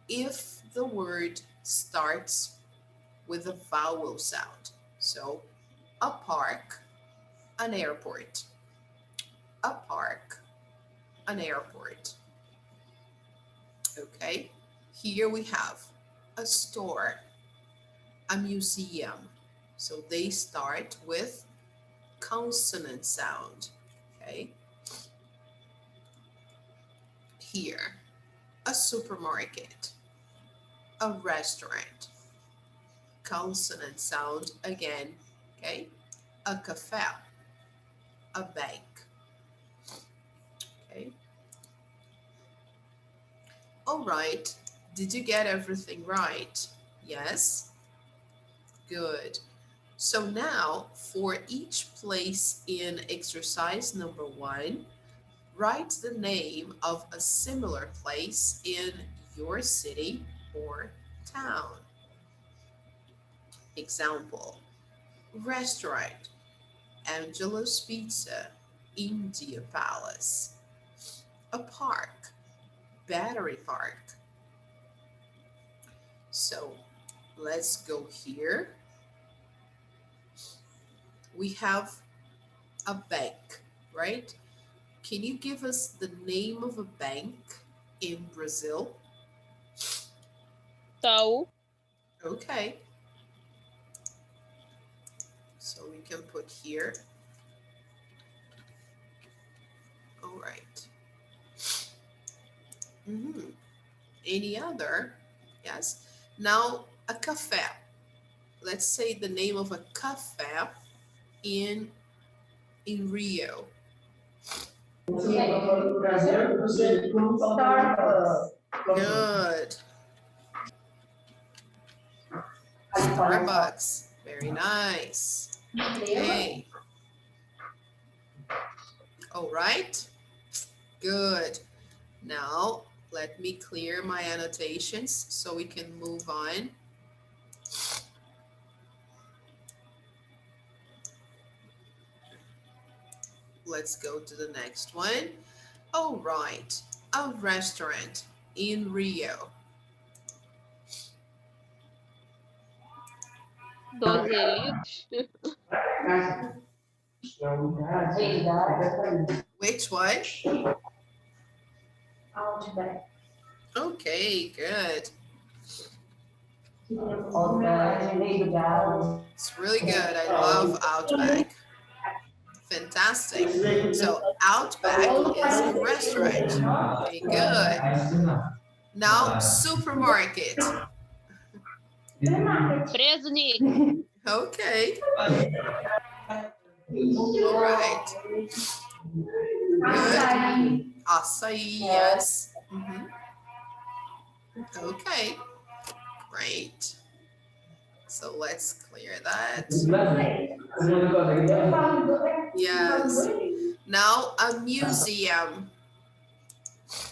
if the word starts with a vowel sound. So a park, an airport. A park, an airport. Okay, here we have a store, a museum. So they start with consonant sound. Okay, here, a supermarket, a restaurant, consonant sound again. Okay, a cafe, a bank. Okay, all right. Did you get everything right? Yes? Good. So now for each place in exercise number 1, write the name of a similar place in your city or town. Example, restaurant, Angelo's Pizza, India Palace. A park, Battery Park. So let's go here. we have a bank, right? Can you give us the name of a bank in Brazil? Itaú. Okay. So we can put here. All right. Any other? Yes. Now a café. Let's say the name of a café in Rio. Good. Starbucks. Very nice. Okay. All right. Good. Now, let me clear my annotations so we can move on. Let's go to the next one. All right. A restaurant in Rio. Dozelitos. Which one? Okay, good. It's really good. I love Outback. Fantastic. So Outback is a restaurant. Okay, good. Now supermarket. Preso Nick. Okay. All right. Good. Açaí, yes. Okay. Great. So let's clear that. Yes. Now a museum.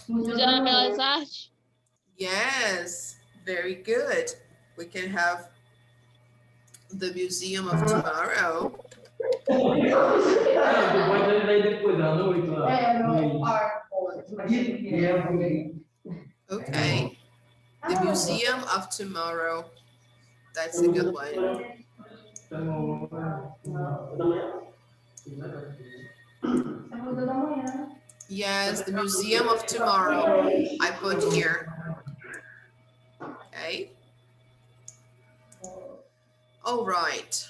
Museu das Belas Artes. Yes. Very good. We can have the Museum of Tomorrow. Okay. The Museum of Tomorrow. That's a good one. Yes, the Museum of Tomorrow. I put here. Okay. All right.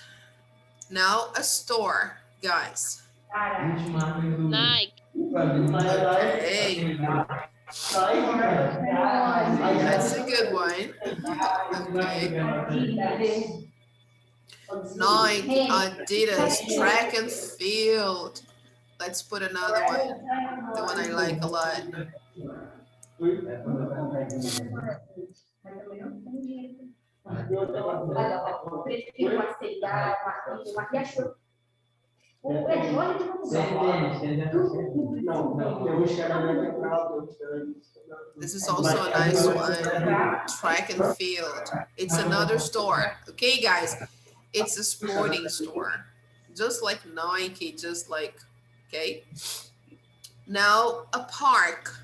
Now a store, guys. Nike. Okay. That's a good one. Okay. Nike, Adidas, track and field. Let's put another one. The one I like a lot. This is also a nice one. Track and field. It's another store. Okay, guys. It's a sporting store. Just like Nike, just like, okay. Now a park.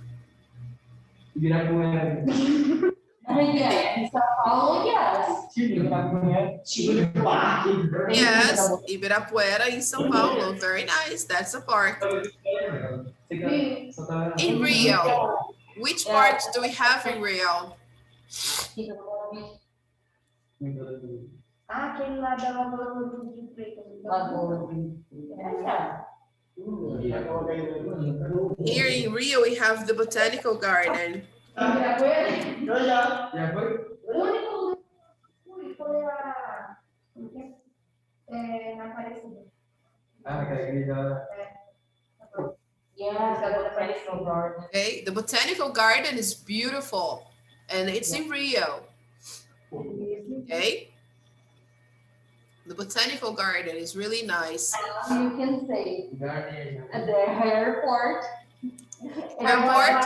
Yes, Ibirapuera in São Paulo. Very nice. That's a park. In Rio, which parks do we have in Rio? Here in Rio, we have the Botanical Garden. Okay, the Botanical Garden is beautiful and it's in Rio. Okay, the Botanical Garden is really nice. You can say the airport. Airport?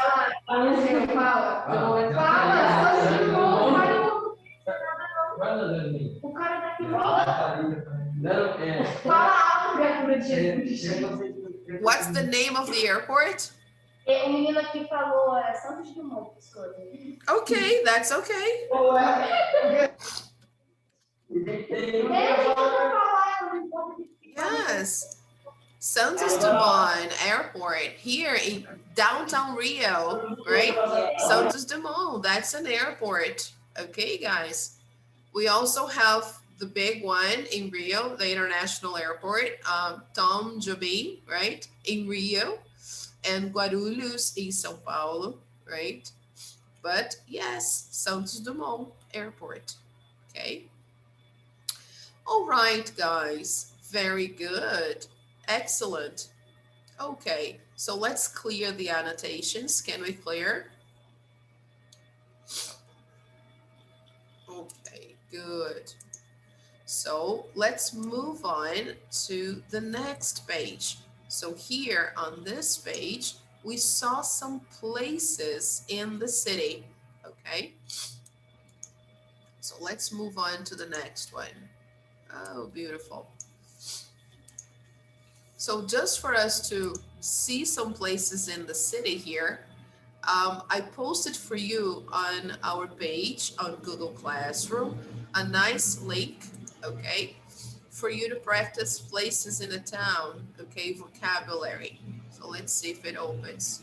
What's the name of the airport? Okay, that's okay. Yes. Santos Dumont Airport here in downtown Rio, right? Santos Dumont, that's an airport. Okay, guys. We also have the big one in Rio, the International Airport, Tom Jobim, right, in Rio, and Guarulhos in São Paulo, right? But yes, Santos Dumont Airport. Okay. All right, guys. Very good. Excellent. Okay, so let's clear the annotations. Can we clear? Okay, good. So let's move on to the next page. So here on this page, we saw some places in the city, okay? So let's move on to the next one. Oh, beautiful. So just for us to see some places in the city here, I posted for you on our page on Google Classroom a nice link, okay, for you to practice places in a town, okay, vocabulary. So let's see if it opens.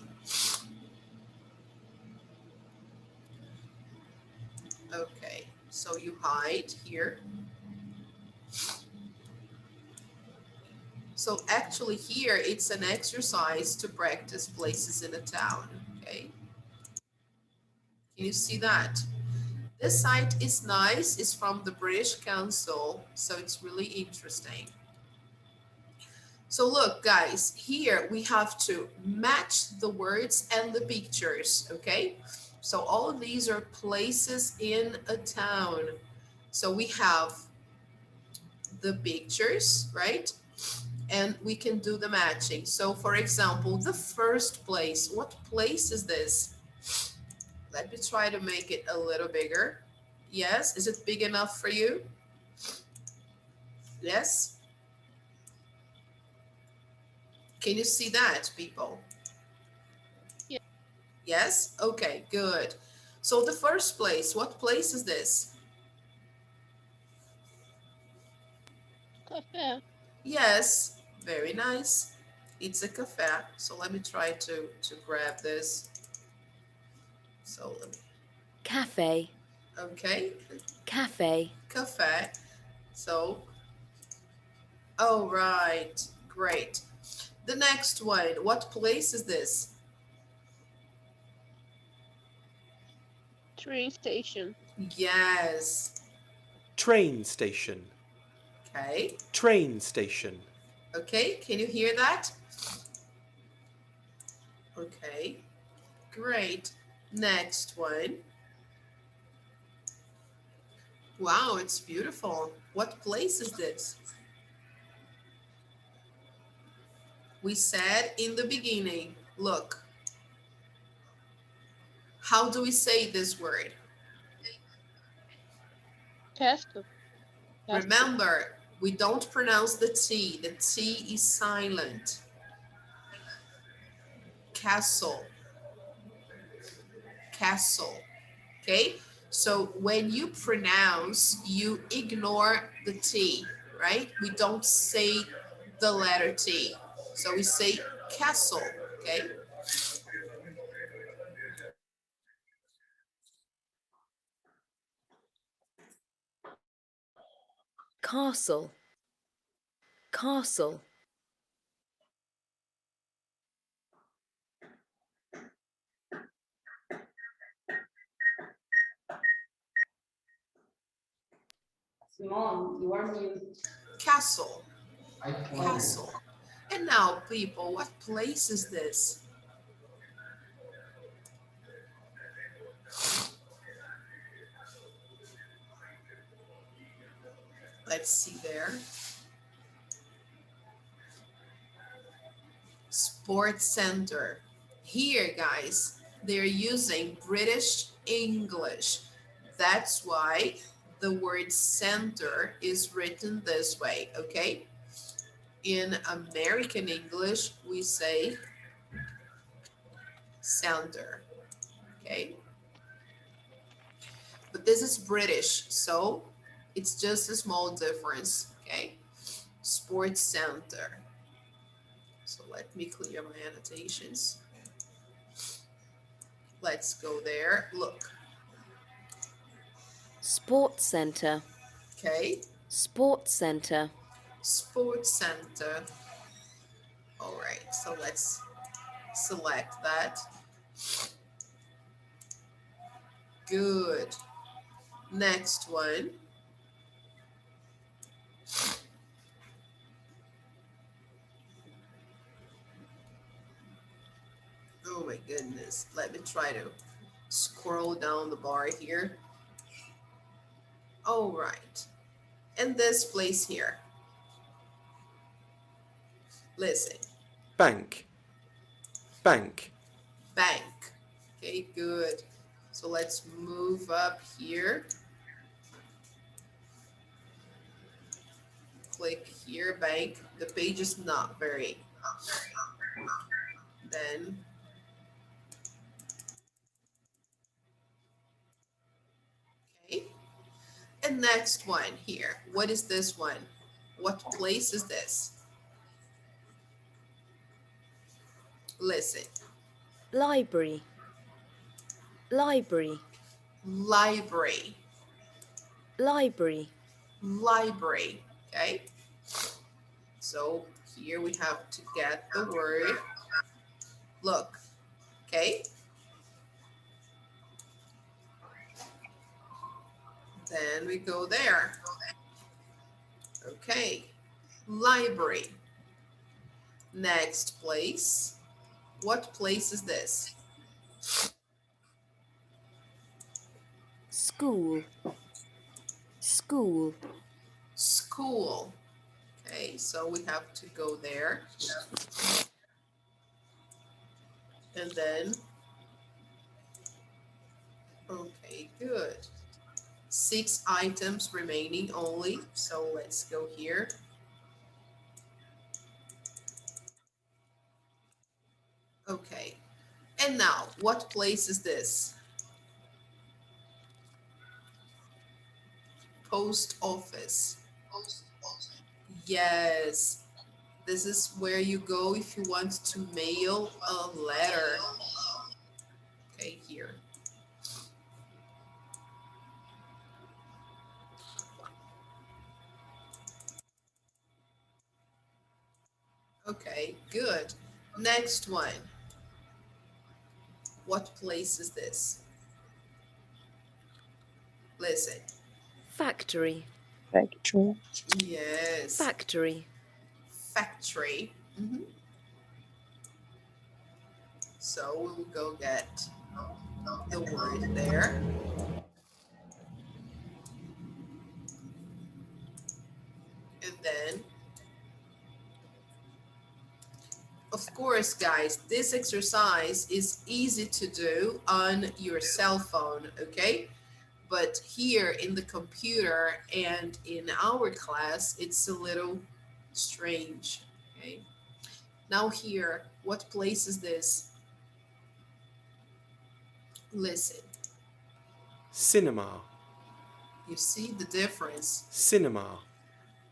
Okay, so you hide here. So actually here, it's an exercise to practice places in a town, okay? Can you see that? This site is nice. It's from the British Council, so it's really interesting. So look, guys, here we have to match the words and the pictures, okay? So all of these are places in a town. So we have the pictures, right? And we can do the matching. So for example, the first place, what place is this? Let me try to make it a little bigger. Yes, is it big enough for you? Yes. Can you see that, people? Yeah. Yes? Okay, good. So the first place, what place is this? Cafe. Yes, very nice. It's a cafe. So let me try to grab this. So let me, Cafe. okay, Cafe. cafe. So, oh, right, great. The next one, what place is this? Train station. Yes, Train station. okay, Train station. okay, can you hear that? Okay, great. Next one. Wow, it's beautiful. What place is this? We said in the beginning, look. How do we say this word? Castle. Remember, we don't pronounce the T. The T is silent. Castle. Castle. Okay? So when you pronounce, you ignore the T, right? We don't say the letter T. So we say castle, okay? Castle. Castle. Simone, you are mute. Castle. Castle. And now, people, what place is this? Let's see there. Sports Center. Here, guys, they're using British English. That's why the word center is written this way, okay? In American English, we say center, okay? But this is British, so it's just a small difference, okay? Sports center. So let me clear my annotations. Let's go there. Look. Sports center. Okay. Sports center. Sports center. All right. So let's select that. Good. Next one. Oh my goodness. Let me try to scroll down the bar here. All right. And this place here. Listen. Bank. Bank. Bank. Okay, good. So let's move up here. Click here, bank. The page is not very. Then. Okay. And next one here. What is this one? What place is this? Listen. Library. Library. Library. Library. Library. Okay. So here we have to get the word. Look. Okay. Then we go there. Okay. Library. Next place. What place is this? School. School. School. Okay, so we have to go there. And then, okay, good. 6 items remaining only. So let's go here. Okay. And now, what place is this? Post office. Yes. This is where you go if you want to mail a letter. Okay, here. Okay, good. Next one. What place is this? Listen. Factory. Factory. Yes. Factory. Factory. So we will go get the word there. And then, of course, guys, this exercise is easy to do on your cell phone, okay? But here in the computer and in our class, it's a little strange, okay? Now here, what place is this? Listen. Cinema. You see the difference? Cinema.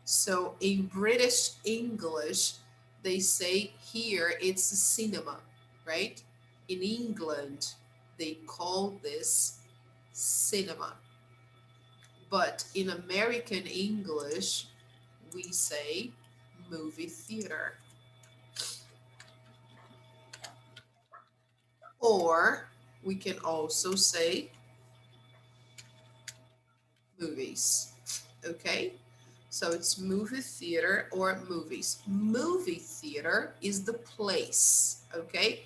So in British English, they say here it's a cinema, right? In England, they call this cinema. But in American English, we say movie theater. Or we can also say movies, okay? So it's movie theater or movies. Movie theater is the place, okay?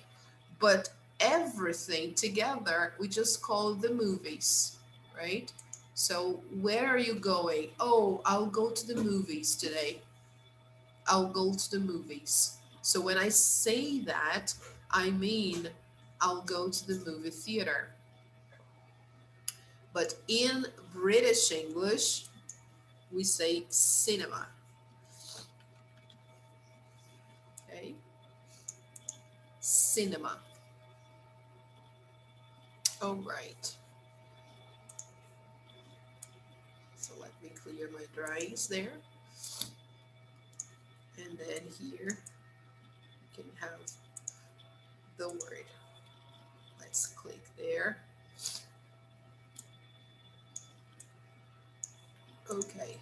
But everything together, we just call the movies, right? So where are you going? Oh, I'll go to the movies today. I'll go to the movies. So when I say that, I mean I'll go to the movie theater. But in British English, we say cinema. Okay? Cinema. All right. So let me clear my drawings there. And then here you can have the word. Let's click there. Okay,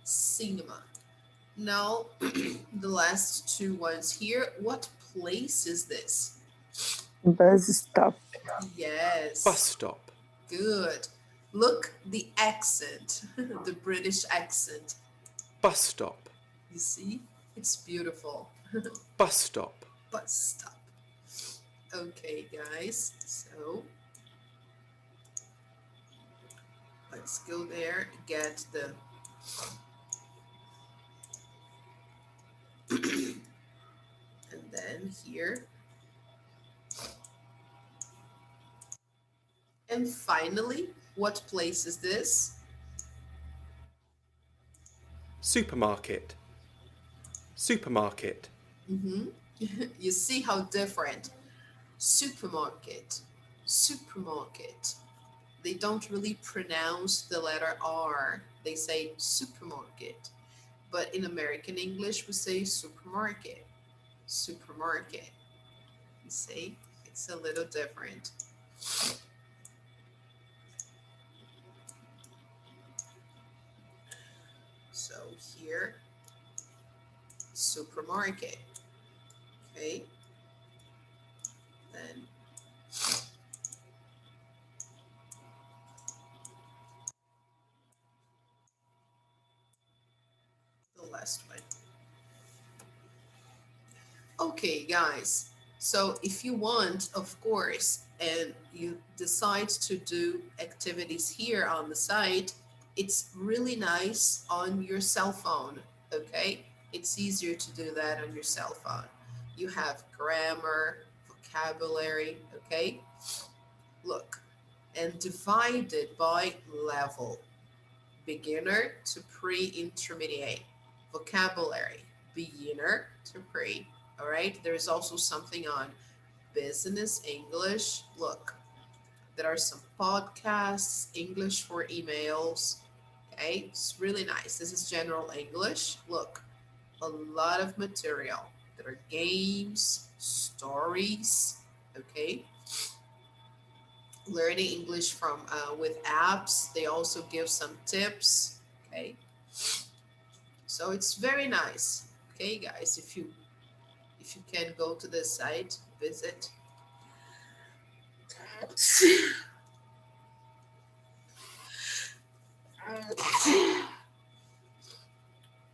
cinema. Now, the last two ones here. What place is this? Bus stop. Yes. Bus stop. Good. Look, the accent, the British accent. Bus stop. You see? It's beautiful. Bus stop. Bus stop. Okay, guys. So let's go there, get the and then here. And finally, what place is this? Supermarket. Supermarket. You see how different? Supermarket, supermarket. They don't really pronounce the letter R. They say supermarket. But in American English, we say supermarket, supermarket. You see, it's a little different. So here, supermarket, okay? Then the last one. Okay, guys, so if you want, of course, and you decide to do activities here on the site, it's really nice on your cell phone, okay? It's easier to do that on your cell phone. You have grammar, vocabulary, okay? Look, and divided by level. Beginner to pre-intermediate. Vocabulary, beginner to pre. All right, there's also something on business English. Look, there are some podcasts, English for emails. Okay, it's really nice. This is general English. Look, a lot of material. There are games, stories. Okay, learning English from with apps. They also give some tips. Okay, so it's very nice. Okay, guys, if you can go to the site, visit.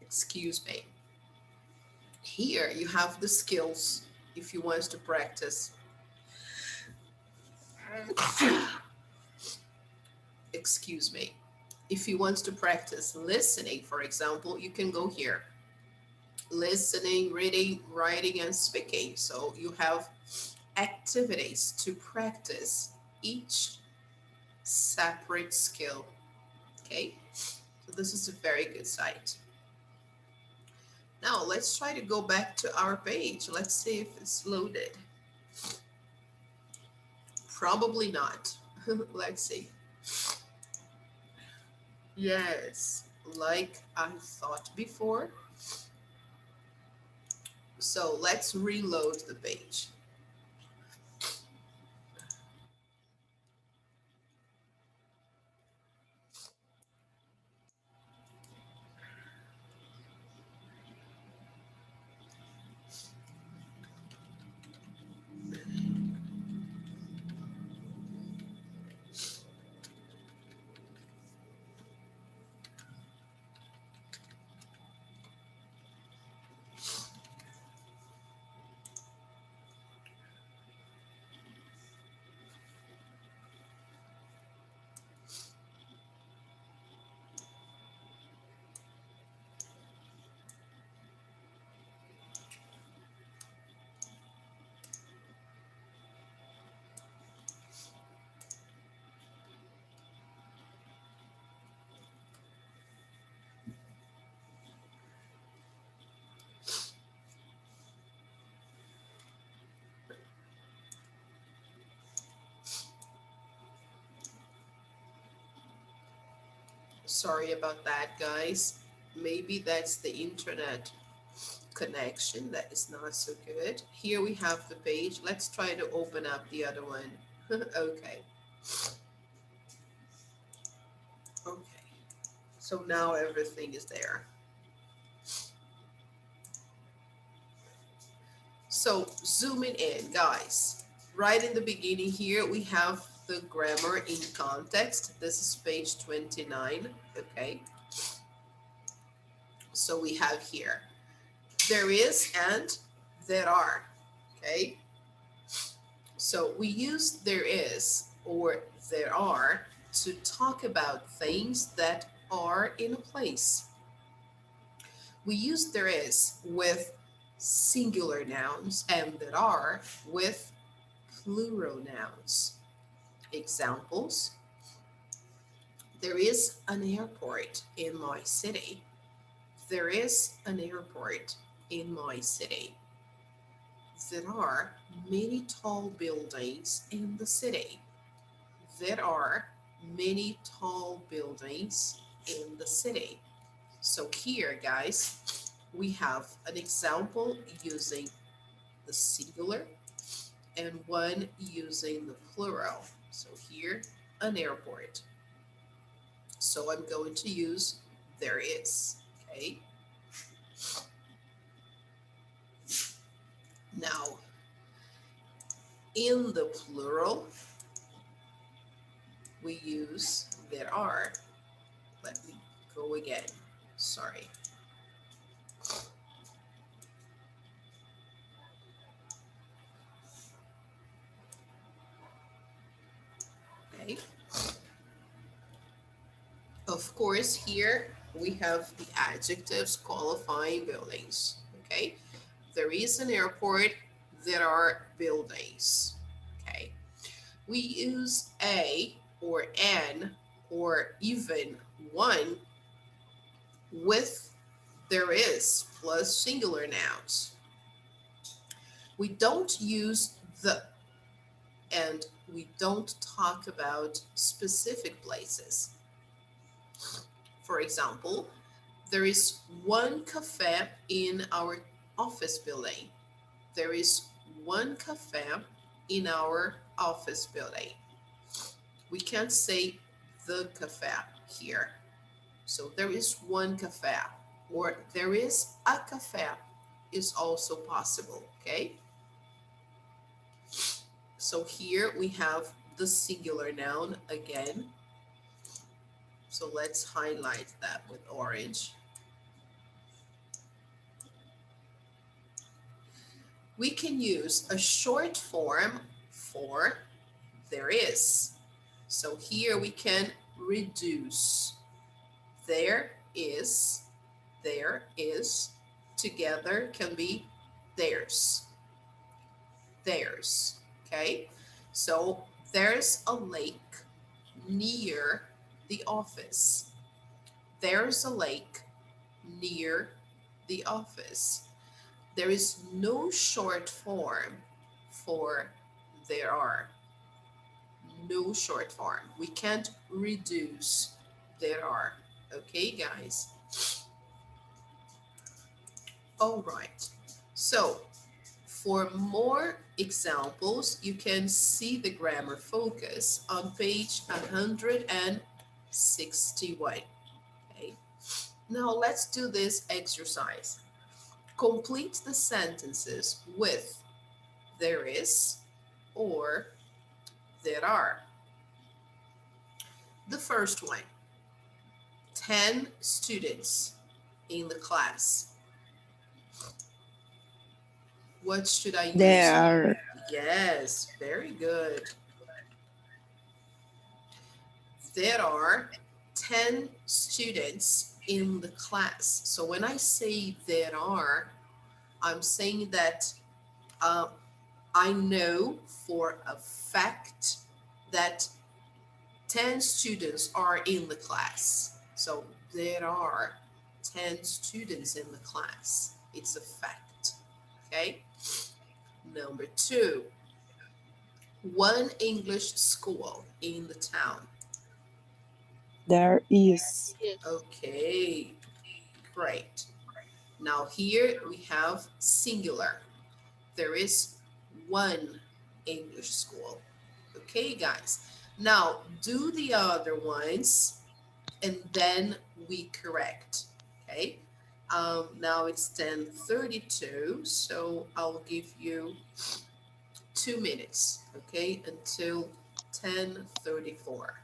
Excuse me. Here you have the skills if you want to practice. Excuse me. If you want to practice listening, for example, you can go here. Listening, reading, writing, and speaking. So you have activities to practice each separate skill. Okay, so this is a very good site. Now let's try to go back to our page. Let's see if it's loaded. Probably not. Let's see. Yes, like I thought before. So let's reload the page. Sorry about that, guys. Maybe that's the internet. connection. That is not so good. Here we have the page. Let's try to open up the other one. Okay. Okay. So now everything is there. So zooming in, guys. Right in the beginning here, we have the grammar in context. This is page 29. Okay. So we have here, there is and there are. Okay. So we use there is or there are to talk about things that are in a place. We use there is with singular nouns and there are with plural nouns. Examples: there is an airport in my city. There is an airport in my city. There are many tall buildings in the city. There are many tall buildings in the city. So here, guys, we have an example using the singular and one using the plural. So here, an airport. So I'm going to use there is, okay? Now, in the plural, we use there are. Let me go again. Sorry. Okay. Of course, here we have the adjectives qualifying buildings. Okay. There is an airport. There are buildings. Okay. We use a or an or even one with there is plus singular nouns. We don't use the, and we don't talk about specific places. For example, there is one cafe in our office building. There is one cafe in our office building. We can't say the cafe here. So there is one cafe or there is a cafe is also possible, okay? So here we have the singular noun again. So let's highlight that with orange. We can use a short form for there is. So here we can reduce there is, together can be theirs, okay? So there's a lake near the office. There's a lake near the office. There is no short form for there are. No short form. We can't reduce there are. Okay, guys? All right. So for more examples, you can see the grammar focus on page 161. Okay. Now let's do this exercise. Complete the sentences with there is or there are. The first one, 10 students in the class. What should I use? There are. Yes, very good. There are 10 students in the class. So when I say there are, I'm saying that I know for a fact that 10 students are in the class. So there are 10 students in the class. It's a fact, okay? Number 2, one English school in the town. There is. Yes. Okay, great. Now here we have singular. There is one English school. Okay, guys. Now do the other ones and then we correct. Okay. Now it's 10:32, so I'll give you 2 minutes, okay, until 10:34.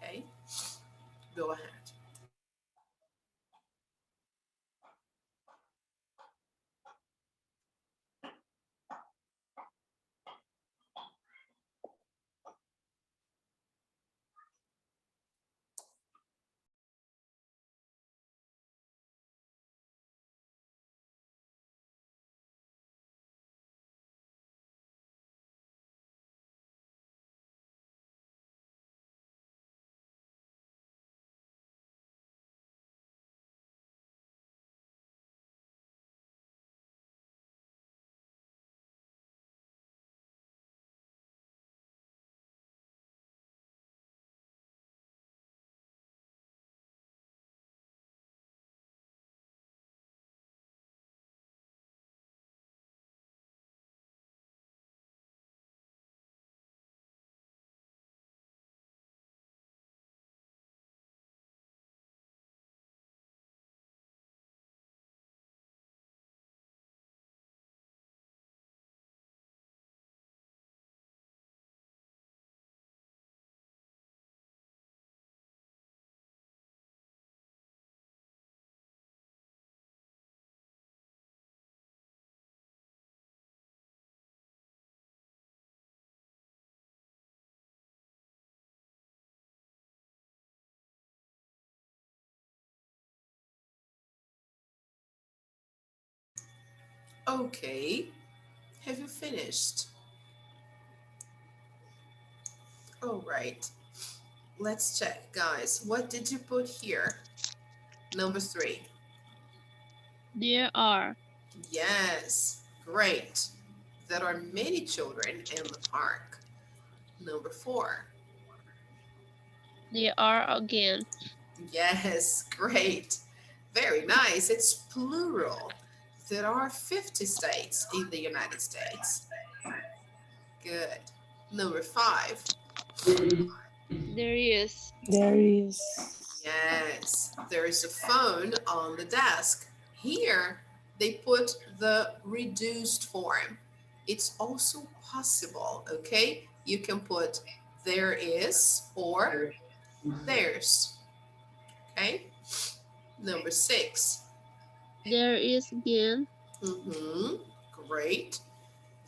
Okay, go ahead. Okay, have you finished? All right, let's check, guys. What did you put here? Number 3. There are. Yes, great. There are many children in the park. Number 4. There are again. Yes, great. Very nice. It's plural. There are 50 states in the United States. Good. Number 5. There is. There is. Yes, there's a phone on the desk. Here, they put the reduced form. It's also possible, okay? You can put there is or there's, okay? Number 6. There is again. Great.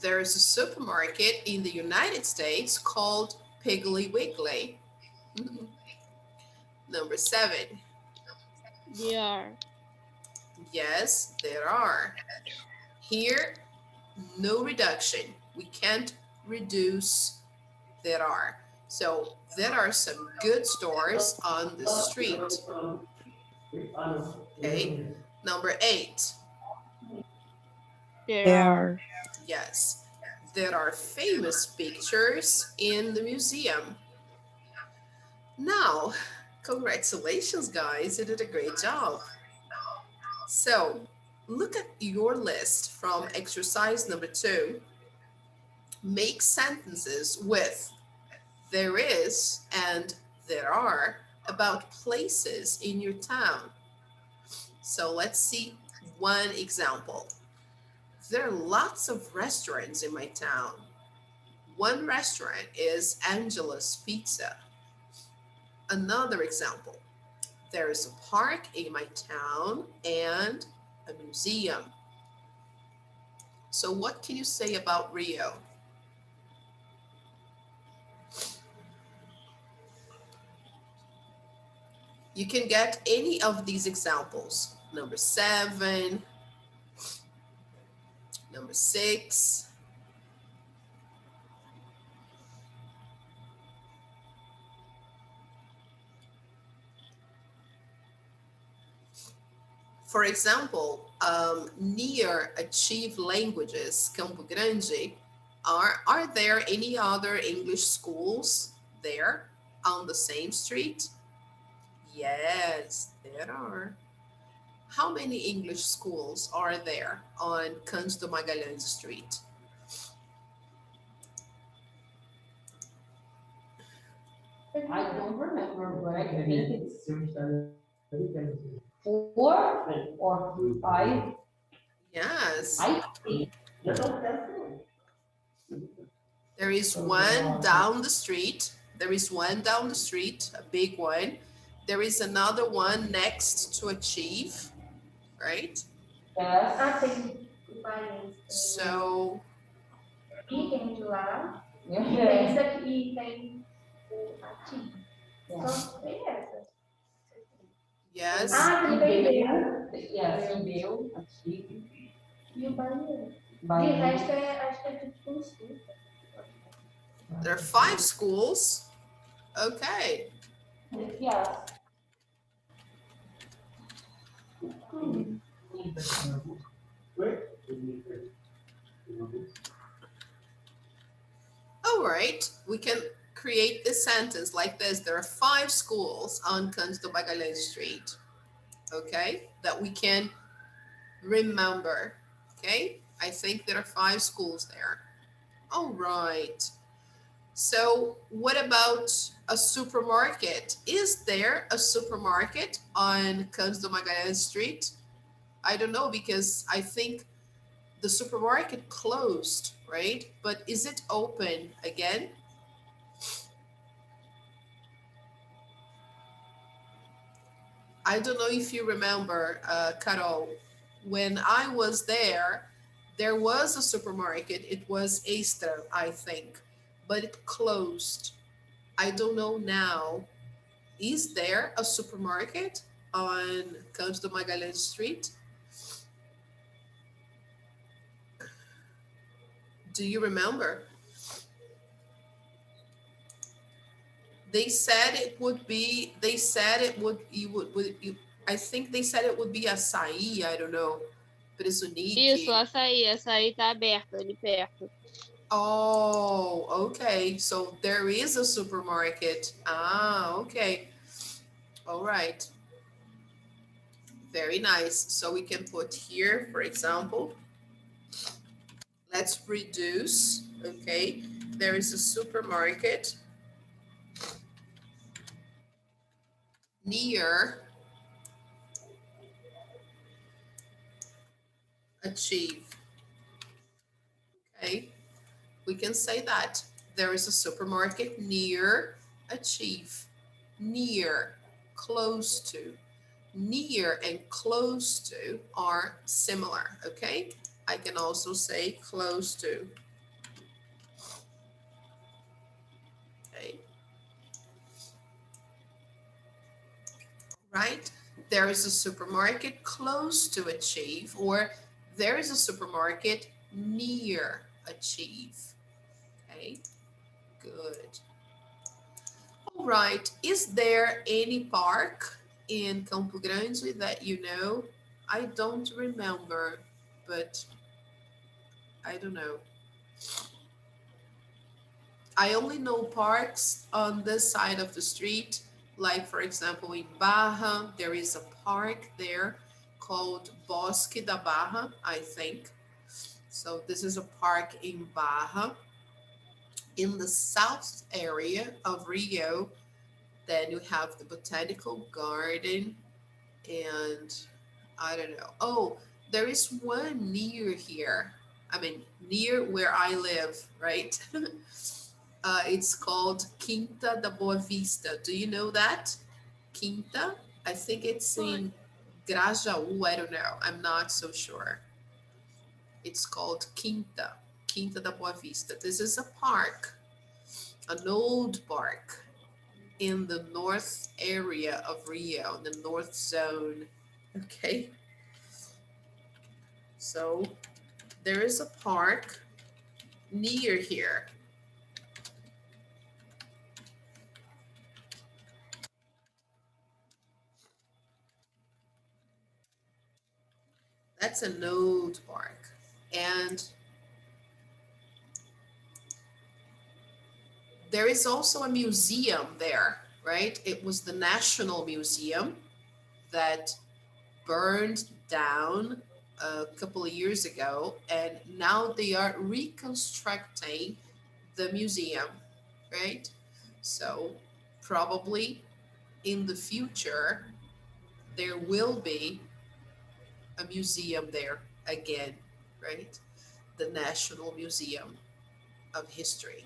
There's a supermarket in the United States called Piggly Wiggly. Number 7. There are. Yes, there are. Here, no reduction. We can't reduce there are. So there are some good stores on the street. Okay. Number 8. There There are. are. Yes, there are famous pictures in the museum. Now, congratulations, guys. You did a great job. So, look at your list from exercise number 2. Make sentences with there is and there are about places in your town. So, let's see one example. There are lots of restaurants in my town. One restaurant is Angela's Pizza. Another example. There is a park in my town and a museum. So what can you say about Rio? You can get any of these examples. Number 7, number 6. For example, near Achieve Languages, Campo Grande, are there any other English schools there on the same street? Yes, there are. How many English schools are there on Cândido Magalhães Street? I don't remember, but I think it's 4 or 5. Yes. I think. There is one down the street. There is one down the street, a big one. There is another one next to Achieve, right? Yes. So, E tem de lá, tem Yes. esse aqui, tem o aqui. Só tem essa. yes. Ah, tem Beira Yes, Ibeu, aqui. e o Bahia. De Bahia. resto, acho que é tudo consulta. There are 5 schools. Okay. Yes. All right. We can create this sentence like this. There are 5 schools on Cândido Magalhães Street. Okay. That we can remember. Okay. I think there are 5 schools there. All right. So what about a supermarket? Is there a supermarket on Cândido Magalhães Street? I don't know, because I think the supermarket closed, right? But is it open again? I don't know if you remember, Carol, when I was there was a supermarket. It was Extra, I think, but it closed. I don't know now. Is there a supermarket on Cândido Magalhães Street? Do you remember? They said it would be, I think they said it would be açaí, I don't know. Presunite. Isso, açaí tá aberto ali perto. Oh, okay. So there is a supermarket. Ah, okay. All right. Very nice. So we can put here, for example, let's reduce. Okay. There is a supermarket near Achieve. Okay. We can say that there is a supermarket near Achieve. Near, close to. Near and close to are similar, okay? I can also say close to. Okay. Right? There is a supermarket close to Achieve, or there is a supermarket near Achieve. Okay, good. All right, is there any park in Campo Grande that you know? I don't remember, but I don't know. I only know parks on this side of the street, like for example in Barra, there is a park there called Bosque da Barra, I think. So this is a park in Barra. In the south area of Rio, then you have the botanical garden, and I don't know. Oh, there is one near here. I mean, near where I live, right? It's called Quinta Da Boisvista. Do you know that? Quinta? I think it's in Grajaú. I don't know. I'm not so sure. It's called Quinta. Quinta da Boisvista. This is a park, an old park in the north area of Rio, in the north zone. Okay. So there is a park near here. That's an old park. And there is also a museum there, right? It was the National Museum that burned down a couple of years ago, and now they are reconstructing the museum, right? So probably in the future, there will be a museum there again, right? The National Museum of History.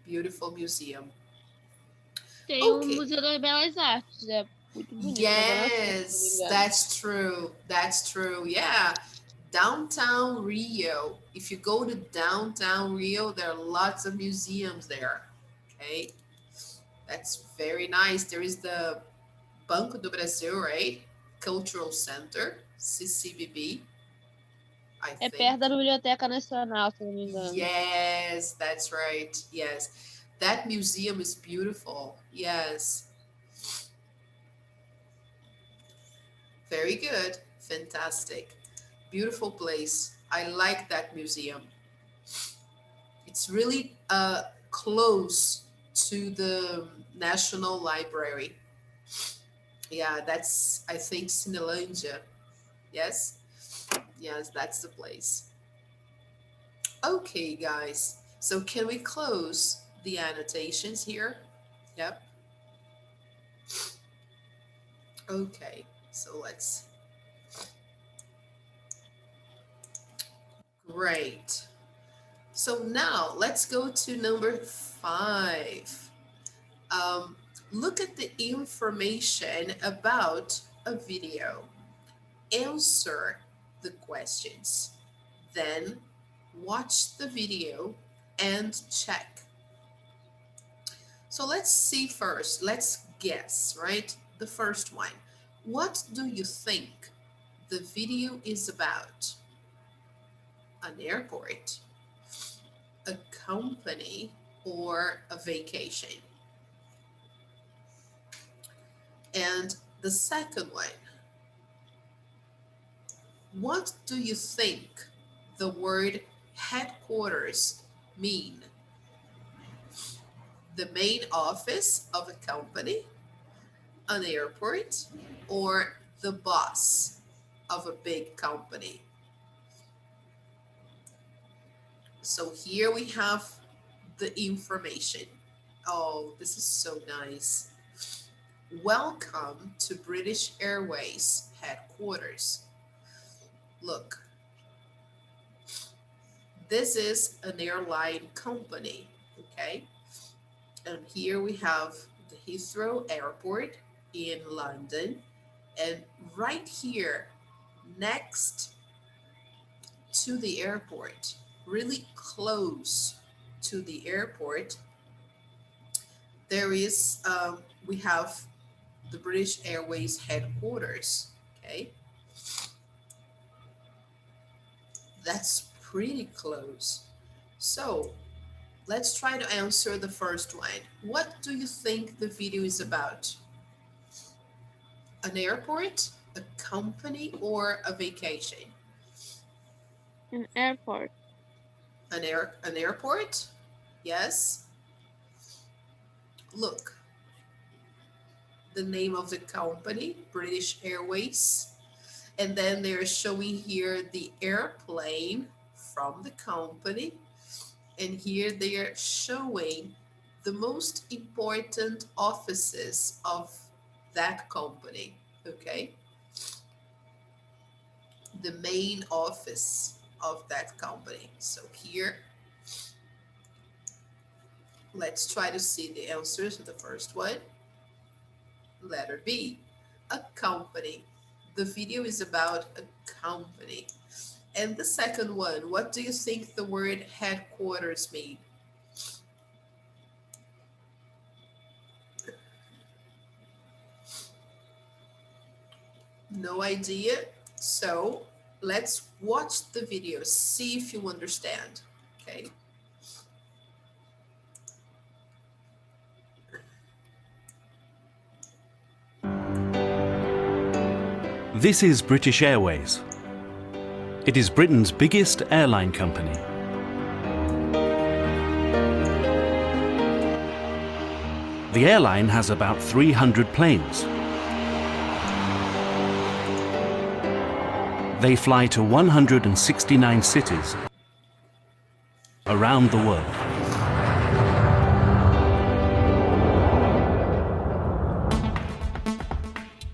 Beautiful museum. Tem o Okay. Museu das Belas Artes, é muito bonito. Agora, se eu não me Yes, engano. that's true. That's true. Yeah. Downtown Rio. If you go to downtown Rio, there are lots of museums there. Okay. That's very nice. There is the Banco do Brasil, right? Cultural Center, CCBB. I É think. perto da Biblioteca Nacional, se eu não me engano. Yes, that's right. Yes. That museum is beautiful. Yes. Very good. Fantastic. Beautiful place. I like that museum. It's really close to the National Library. Yeah, that's, I think, Cinelândia. Yes? Yes, that's the place. Okay, guys. So can we close the annotations here? Yep. Okay, so let's. Great. So now let's go to number 5. Look at the information about a video. Answer the questions. Then watch the video and check. So let's see first. Let's guess, right? The first one. What do you think the video is about? An airport, a company, or a vacation? And the second one. What do you think the word headquarters mean? The main office of a company, an airport, or the boss of a big company? So here we have the information. Oh, this is so nice. Welcome to British Airways headquarters. Look, this is an airline company, okay? And here we have the Heathrow Airport in London. And right here, next to the airport, really close to the airport, there is, we have the British Airways headquarters, okay? That's pretty close. So let's try to answer the first one. What do you think the video is about? An airport, a company, or a vacation? An airport. An airport? Yes. Look, the name of the company, British Airways. And then they're showing here the airplane from the company. And here they are showing the most important offices of that company, okay? The main office of that company. So here, let's try to see the answers to the first one. Letter B, a company. The video is about a company. And the second one, what do you think the word headquarters mean? No idea. So let's watch the video, see if you understand, okay? This is British Airways. It is Britain's biggest airline company. The airline has about 300 planes. They fly to 169 cities around the world.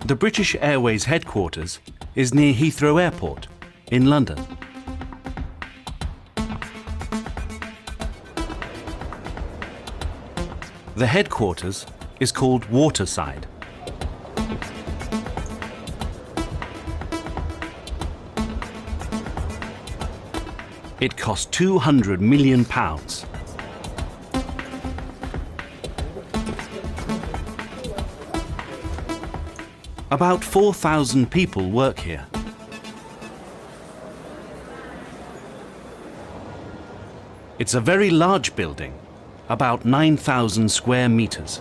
The British Airways headquarters is near Heathrow Airport in London. The headquarters is called Waterside. It cost £200 million. About 4,000 people work here. It's a very large building, about 9,000 square meters.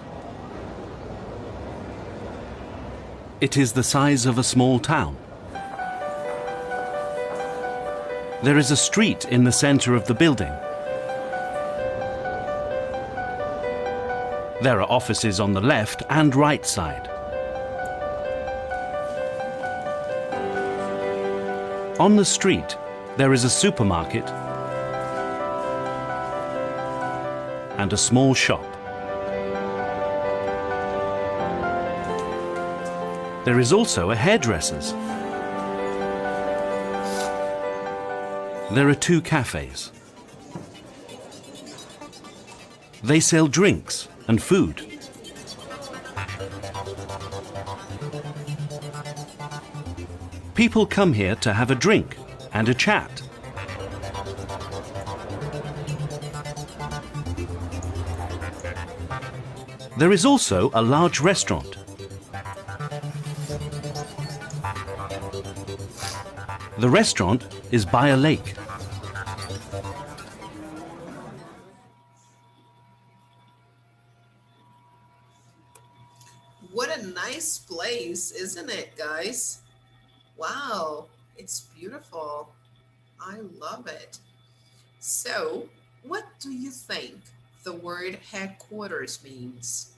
It is the size of a small town. There is a street in the center of the building. There are offices on the left and right side. On the street, there is a supermarket and a small shop. There is also a hairdresser's. There are 2 cafes. They sell drinks and food. People come here to have a drink and a chat. There is also a large restaurant. The restaurant is by a lake. What a nice place, isn't it, guys? Wow, it's beautiful. I love it. So, what do you think the word headquarters means?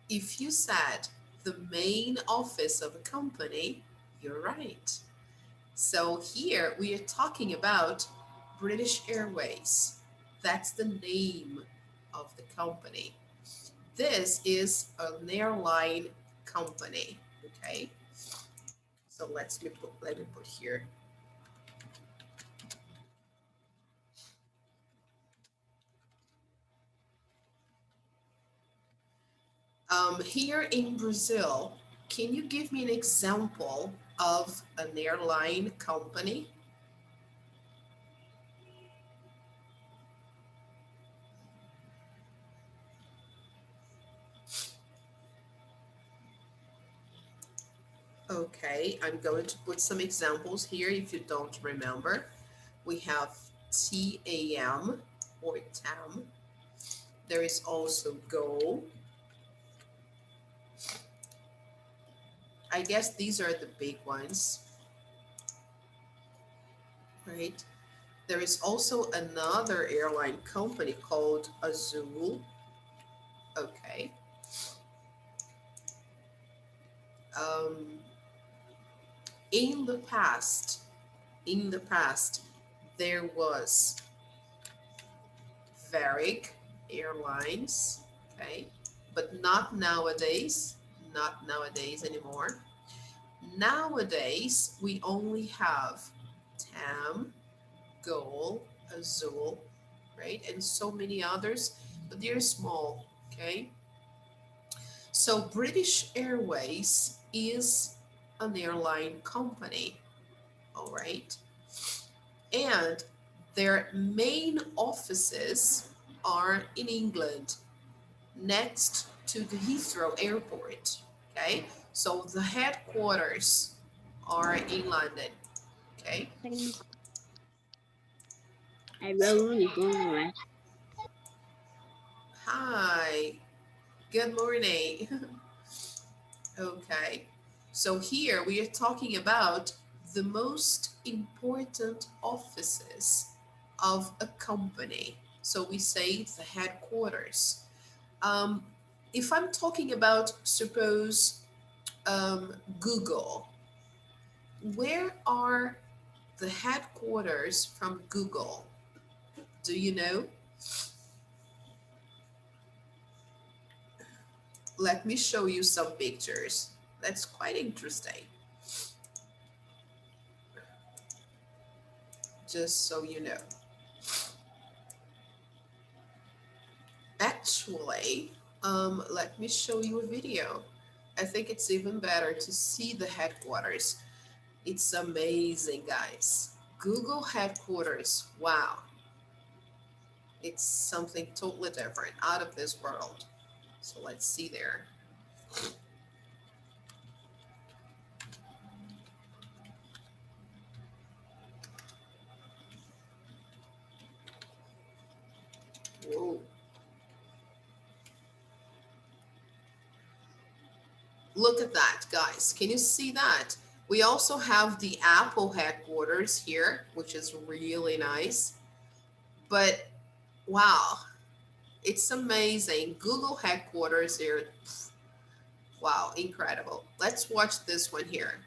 If you said the main office of a company, you're right. So here we are talking about British Airways. That's the name of the company. This is an airline company, okay? So let me put here. Here in Brazil, can you give me an example of an airline company? Okay, I'm going to put some examples here if you don't remember. We have TAM or TAM. There is also GO. I guess these are the big ones, right? There is also another airline company called Azul. Okay. In the past, there was Varig Airlines, okay, but not nowadays anymore. Nowadays, we only have TAM, GOL, Azul, right, and so many others, but they're small, okay? So British Airways is an airline company, all right? And their main offices are in England, next to the Heathrow Airport, okay? So the headquarters are in London, okay? Hi, good morning. Okay, so here we are talking about the most important offices of a company. So we say the headquarters. If I'm talking about, suppose, Google, where are the headquarters from Google? Do you know? Let me show you some pictures. That's quite interesting. Just so you know. Actually, let me show you a video. I think it's even better to see the headquarters. It's amazing, guys. Google headquarters, wow. It's something totally different, out of this world. So let's see there. Whoa. Look at that, guys. Can you see that? We also have the Apple headquarters here, which is really nice. But wow, it's amazing. Google headquarters here. Wow, incredible. Let's watch this one here.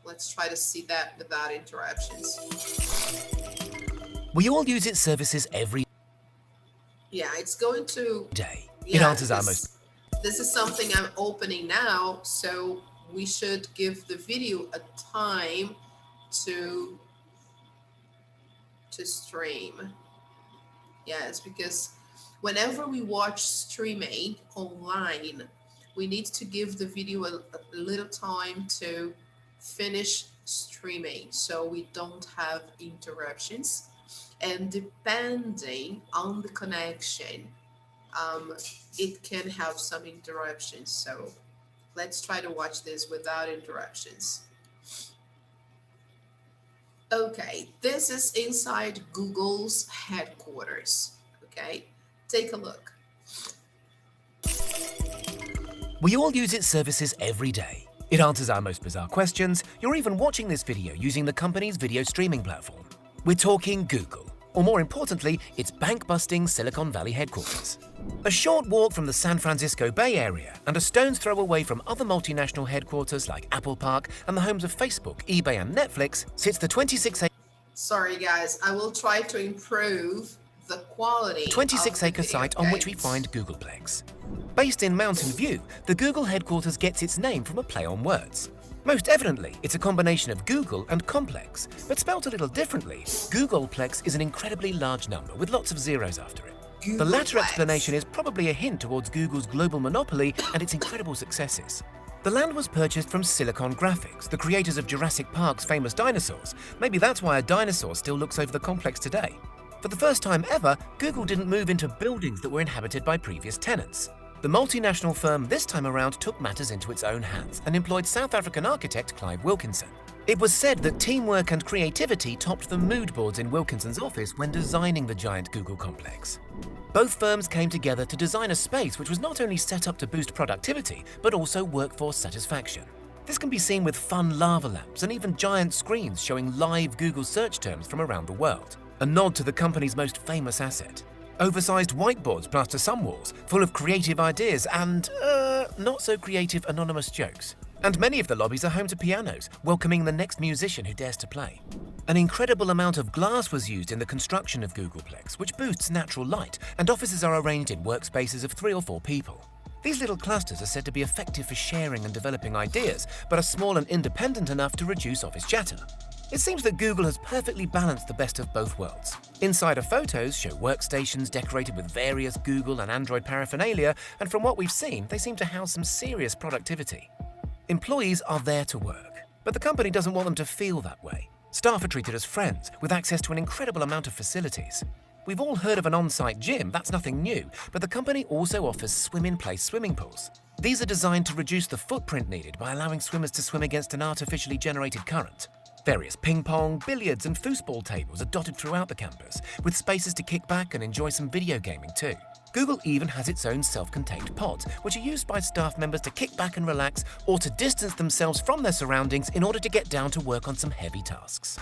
Let's try to see that without interruptions. We all use its services every Yeah, it's going to... day. Yeah, It answers our most... This is something I'm opening now, so we should give the video a time to stream. Yes, because whenever we watch streaming online, we need to give the video a little time to finish streaming so we don't have interruptions. And depending on the connection, it can have some interruptions. So let's try to watch this without interruptions. Okay, this is inside Google's headquarters. Okay, take a look. We all use its services every day. It answers our most bizarre questions. You're even watching this video using the company's video streaming platform. We're talking Google, or more importantly, its bank-busting Silicon Valley headquarters. A short walk from the San Francisco Bay Area and a stone's throw away from other multinational headquarters like Apple Park and the homes of Facebook, eBay and Netflix sits the 26-acre... Sorry guys, I will try to improve the quality 26-acre site on which we find Googleplex. Based in Mountain View, the Google headquarters gets its name from a play on words. Most evidently, it's a combination of Google and complex, but spelt a little differently, Googleplex is an incredibly large number with lots of zeros after it. The latter explanation is probably a hint towards Google's global monopoly and its incredible successes. The land was purchased from Silicon Graphics, the creators of Jurassic Park's famous dinosaurs. Maybe that's why a dinosaur still looks over the complex today. For the first time ever, Google didn't move into buildings that were inhabited by previous tenants. The multinational firm this time around took matters into its own hands and employed South African architect Clive Wilkinson. It was said that teamwork and creativity topped the mood boards in Wilkinson's office when designing the giant Google complex. Both firms came together to design a space which was not only set up to boost productivity, but also workforce satisfaction. This can be seen with fun lava lamps and even giant screens showing live Google search terms from around the world, a nod to the company's most famous asset. Oversized whiteboards plaster some walls, full of creative ideas and, not so creative anonymous jokes. And many of the lobbies are home to pianos, welcoming the next musician who dares to play. An incredible amount of glass was used in the construction of Googleplex, which boosts natural light, and offices are arranged in workspaces of 3 or 4 people. These little clusters are said to be effective for sharing and developing ideas, but are small and independent enough to reduce office chatter. It seems that Google has perfectly balanced the best of both worlds. Insider photos show workstations decorated with various Google and Android paraphernalia, and from what we've seen, they seem to house some serious productivity. Employees are there to work, but the company doesn't want them to feel that way. Staff are treated as friends, with access to an incredible amount of facilities. We've all heard of an on-site gym, that's nothing new, but the company also offers swim-in-place swimming pools. These are designed to reduce the footprint needed by allowing swimmers to swim against an artificially generated current. Various ping pong, billiards and foosball tables are dotted throughout the campus, with spaces to kick back and enjoy some video gaming too. Google even has its own self-contained pods, which are used by staff members to kick back and relax or to distance themselves from their surroundings in order to get down to work on some heavy tasks.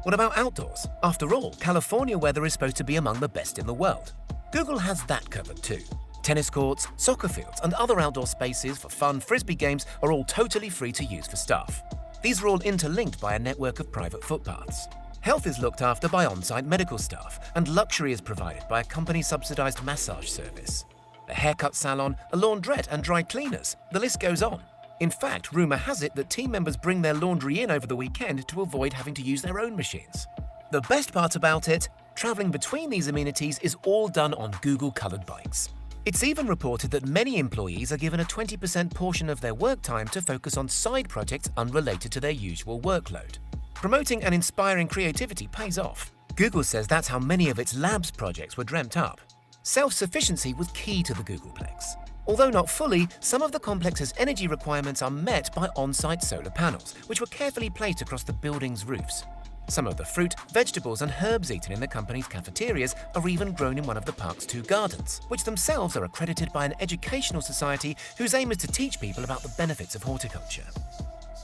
What about outdoors? After all, California weather is supposed to be among the best in the world. Google has that covered too. Tennis courts, soccer fields, and other outdoor spaces for fun frisbee games are all totally free to use for staff. These are all interlinked by a network of private footpaths. Health is looked after by on-site medical staff, and luxury is provided by a company-subsidized massage service. A haircut salon, a laundrette, and dry cleaners. The list goes on. In fact, rumor has it that team members bring their laundry in over the weekend to avoid having to use their own machines. The best part about it, traveling between these amenities is all done on Google-colored bikes. It's even reported that many employees are given a 20% portion of their work time to focus on side projects unrelated to their usual workload. Promoting and inspiring creativity pays off. Google says that's how many of its labs projects were dreamt up. Self-sufficiency was key to the Googleplex. Although not fully, some of the complex's energy requirements are met by on-site solar panels, which were carefully placed across the building's roofs. Some of the fruit, vegetables, and herbs eaten in the company's cafeterias are even grown in one of the park's 2 gardens, which themselves are accredited by an educational society whose aim is to teach people about the benefits of horticulture.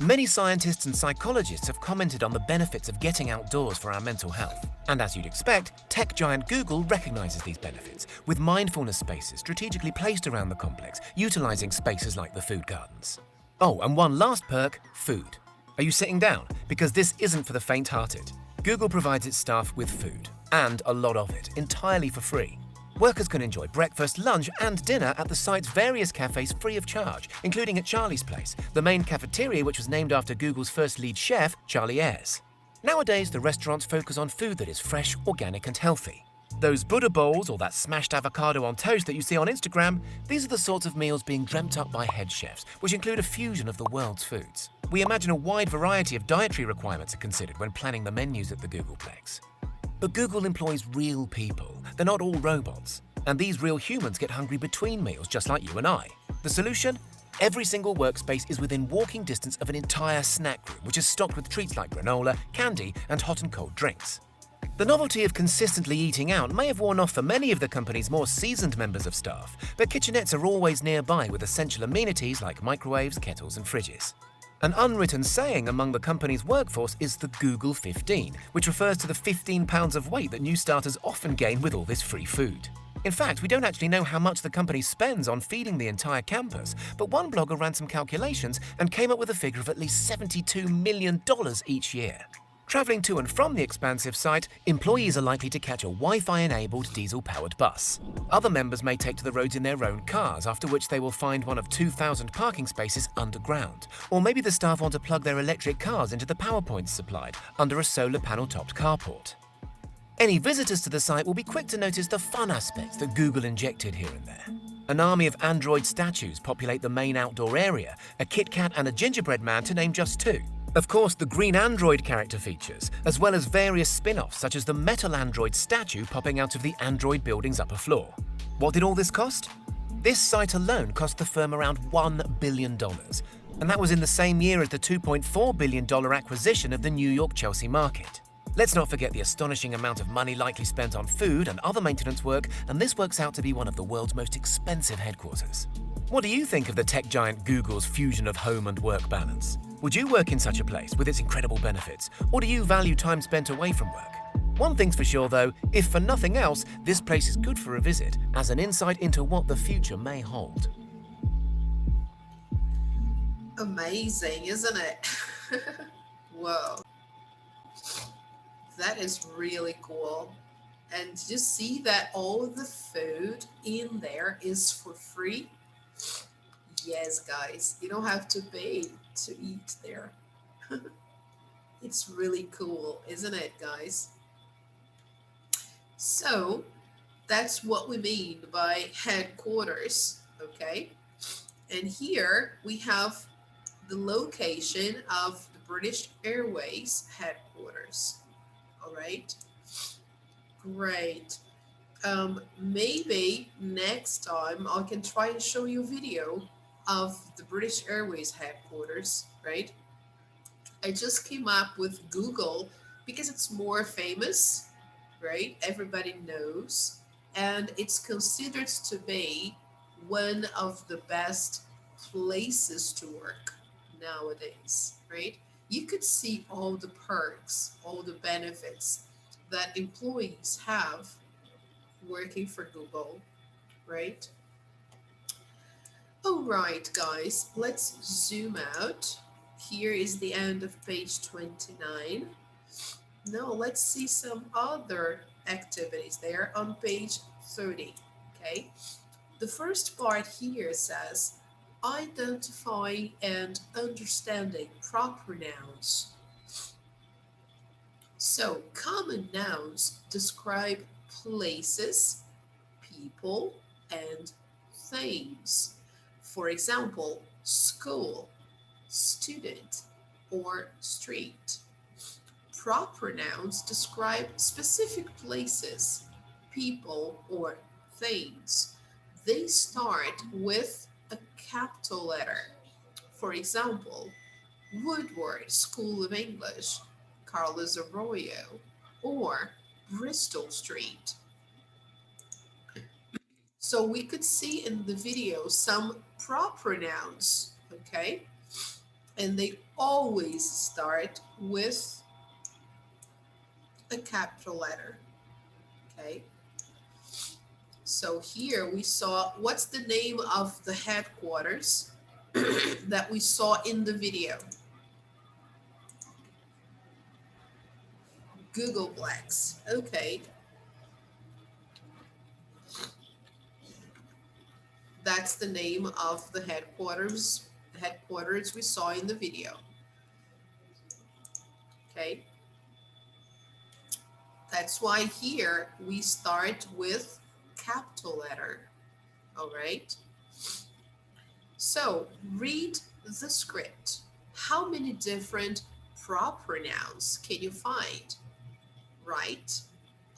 Many scientists and psychologists have commented on the benefits of getting outdoors for our mental health. And as you'd expect, tech giant Google recognizes these benefits, with mindfulness spaces strategically placed around the complex, utilizing spaces like the food gardens. Oh, and one last perk, food. Are you sitting down? Because this isn't for the faint-hearted. Google provides its staff with food, and a lot of it, entirely for free. Workers can enjoy breakfast, lunch, and dinner at the site's various cafes free of charge, including at Charlie's Place, the main cafeteria which was named after Google's first lead chef, Charlie Ayres. Nowadays, the restaurants focus on food that is fresh, organic, and healthy. Those Buddha bowls or that smashed avocado on toast that you see on Instagram, these are the sorts of meals being dreamt up by head chefs, which include a fusion of the world's foods. We imagine a wide variety of dietary requirements are considered when planning the menus at the Googleplex. But Google employs real people. They're not all robots. And these real humans get hungry between meals, just like you and I. The solution? Every single workspace is within walking distance of an entire snack room, which is stocked with treats like granola, candy, and hot and cold drinks. The novelty of consistently eating out may have worn off for many of the company's more seasoned members of staff, but kitchenettes are always nearby with essential amenities like microwaves, kettles, and fridges. An unwritten saying among the company's workforce is the Google 15, which refers to the 15 pounds of weight that new starters often gain with all this free food. In fact, we don't actually know how much the company spends on feeding the entire campus, but one blogger ran some calculations and came up with a figure of at least $72 million each year. Traveling to and from the expansive site, employees are likely to catch a Wi-Fi-enabled diesel-powered bus. Other members may take to the roads in their own cars, after which they will find one of 2,000 parking spaces underground. Or maybe the staff want to plug their electric cars into the power points supplied under a solar panel-topped carport. Any visitors to the site will be quick to notice the fun aspects that Google injected here and there. An army of Android statues populate the main outdoor area, a Kit Kat and a gingerbread man to name just 2. Of course, the green Android character features, as well as various spin-offs such as the metal Android statue popping out of the Android building's upper floor. What did all this cost? This site alone cost the firm around $1 billion, and that was in the same year as the $2.4 billion acquisition of the New York Chelsea market. Let's not forget the astonishing amount of money likely spent on food and other maintenance work, and this works out to be one of the world's most expensive headquarters. What do you think of the tech giant Google's fusion of home and work balance? Would you work in such a place with its incredible benefits, or do you value time spent away from work? One thing's for sure though, if for nothing else, this place is good for a visit as an insight into what the future may hold. Amazing, isn't it? Whoa. That is really cool. And you see that all the food in there is for free? Yes, guys, you don't have to pay to eat there. It's really cool, isn't it, guys? So that's what we mean by headquarters, okay? And here we have the location of the British Airways headquarters. All right, great. Maybe next time I can try and show you a video of the British Airways headquarters, right? I just came up with Google because it's more famous, right? Everybody knows, and it's considered to be one of the best places to work nowadays, right? You could see all the perks, all the benefits that employees have working for Google, right? All right, guys, let's zoom out. Here is the end of page 29. Now let's see some other activities there on page 30, okay? The first part here says, identifying and understanding proper nouns. So, common nouns describe places, people, and things. For example, school, student, or street. Proper nouns describe specific places, people, or things. They start with a capital letter. For example, Woodward School of English, Carlos Arroyo, or Bristol Street. So we could see in the video some proper nouns, okay? And they always start with a capital letter, okay? So here we saw, what's the name of the headquarters that we saw in the video? Googleplex, okay. That's the name of the headquarters we saw in the video, okay? That's why here we start with capital letter, all right? So read the script. How many different proper nouns can you find? Write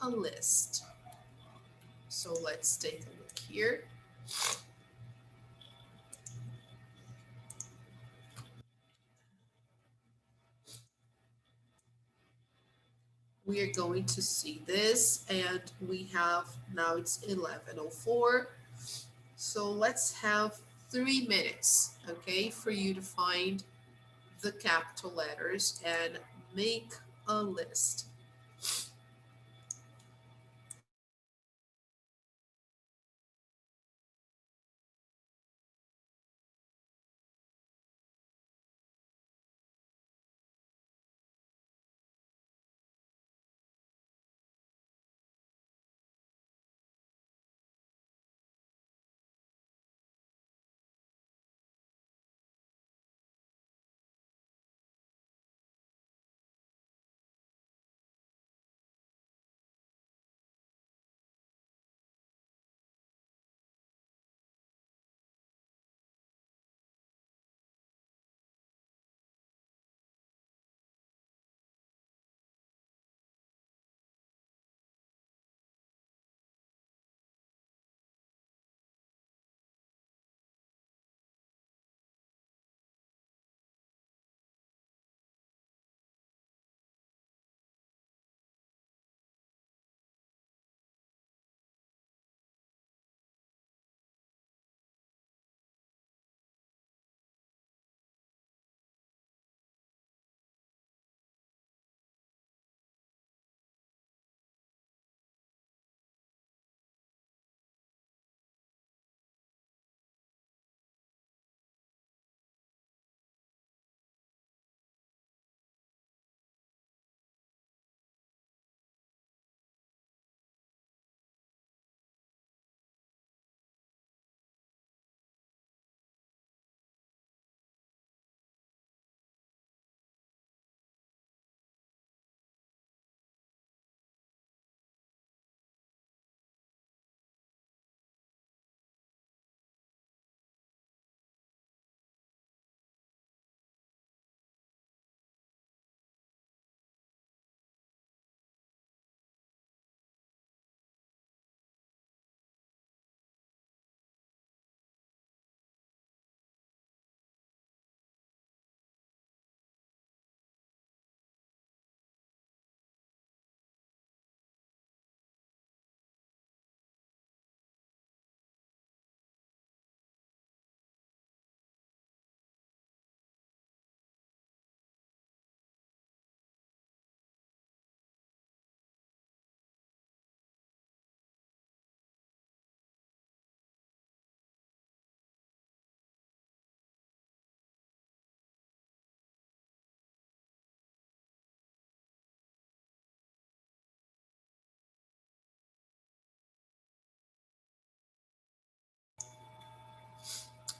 a list. So let's take a look here. We are going to see this, and we have, now it's 11:04. So let's have 3 minutes, okay, for you to find the capital letters and make a list.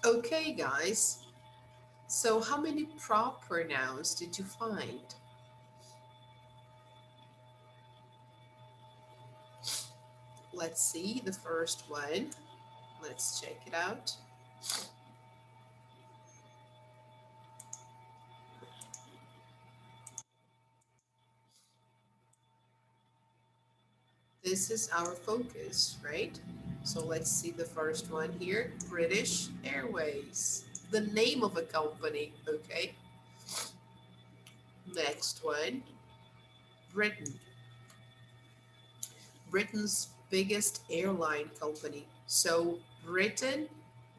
Okay, guys. So how many proper nouns did you find? Let's see the first one. Let's check it out. This is our focus, right? So let's see the first one here. British Airways, the name of a company, okay? Next one, Britain, Britain's biggest airline company. So Britain,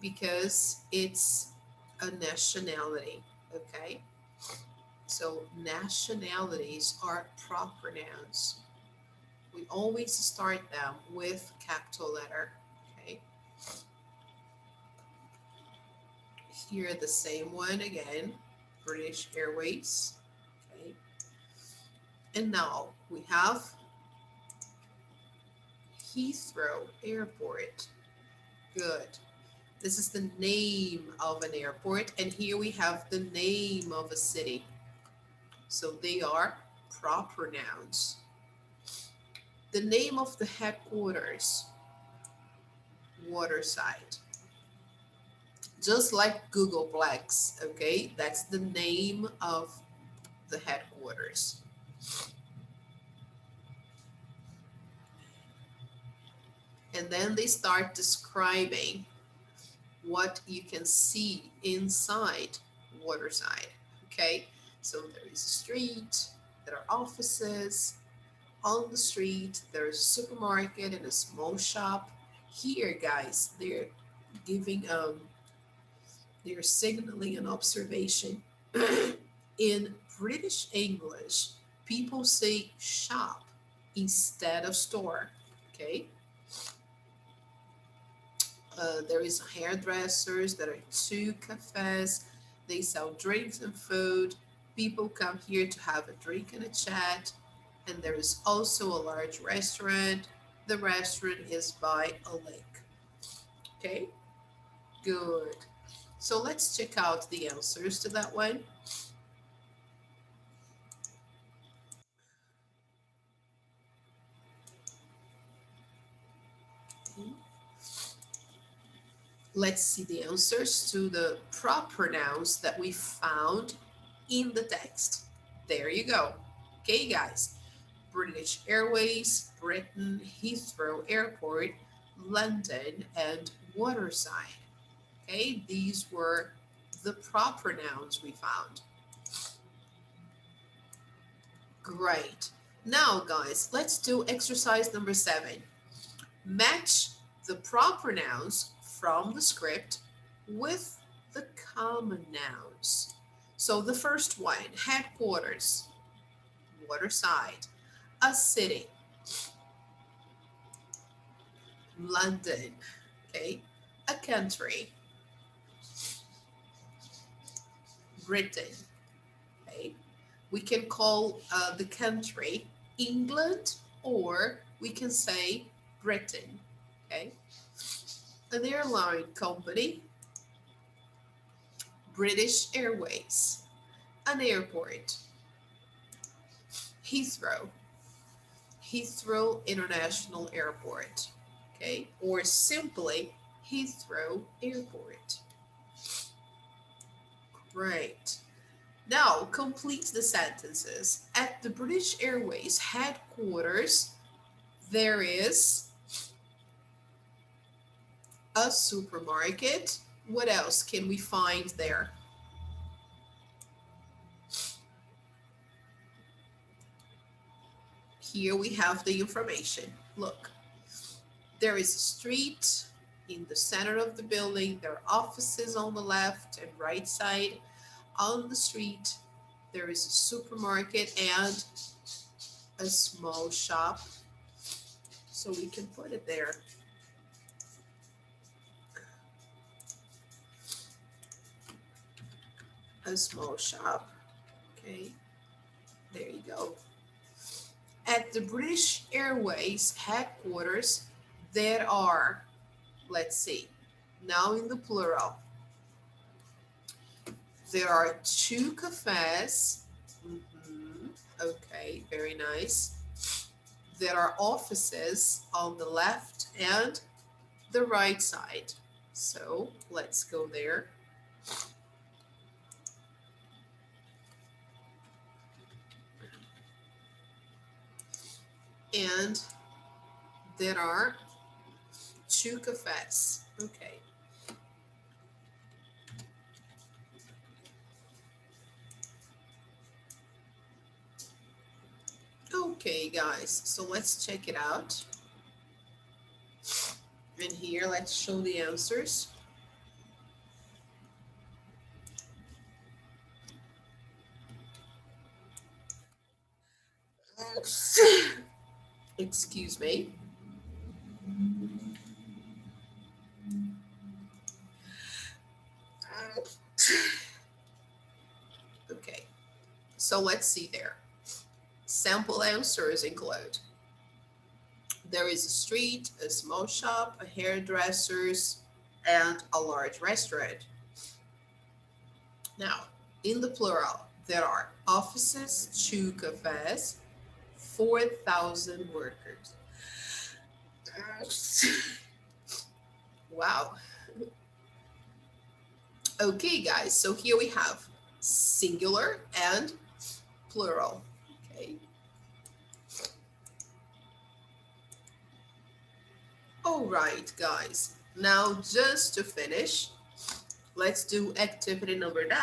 because it's a nationality, okay? So nationalities are proper nouns. We always start them with capital letter, okay? Here the same one again, British Airways, okay? And now we have Heathrow Airport. Good. This is the name of an airport, and here we have the name of a city. So they are proper nouns. The name of the headquarters, Waterside. Just like Googleplex, okay? That's the name of the headquarters. And then they start describing what you can see inside Waterside, okay? So there is a street, there are offices. On the street, there's a supermarket and a small shop. Here, guys, they're giving, they're signaling an observation. In British English, people say shop instead of store, okay? There is hairdressers, there are 2 cafes, they sell drinks and food. People come here to have a drink and a chat. And there is also a large restaurant. The restaurant is by a lake. Okay, good. So let's check out the answers to that one. Let's see the answers to the proper nouns that we found in the text. There you go. Okay, guys. British Airways, Britain, Heathrow Airport, London, and Waterside. Okay, these were the proper nouns we found. Great. Now, guys, let's do exercise number 7. Match the proper nouns from the script with the common nouns. So the first one, headquarters, Waterside. A city, London, okay? A country, Britain, okay? We can call the country England, or we can say Britain, okay? An airline company, British Airways. An airport, Heathrow, Heathrow International Airport, okay? Or simply Heathrow Airport. Great. Now complete the sentences. At the British Airways headquarters, there is a supermarket. What else can we find there? Here we have the information. Look, there is a street in the center of the building. There are offices on the left and right side. On the street, there is a supermarket and a small shop. So we can put it there. A small shop. Okay, there you go. At the British Airways headquarters, there are, let's see, now in the plural, There are 2 cafes. Okay, very nice. There are offices on the left and the right side. So let's go there. And there are 2 cafes. Okay. Okay, guys, so let's check it out. And here, let's show the answers. Excuse me. Okay, so let's see there. Sample answers include: there is a street, a small shop, a hairdresser's, and a large restaurant. Now, in the plural, there are offices, 2 cafes, 4,000 workers. Wow. Okay, guys, so here we have singular and plural. Okay. All right, guys. Now, just to finish, let's do activity number 9.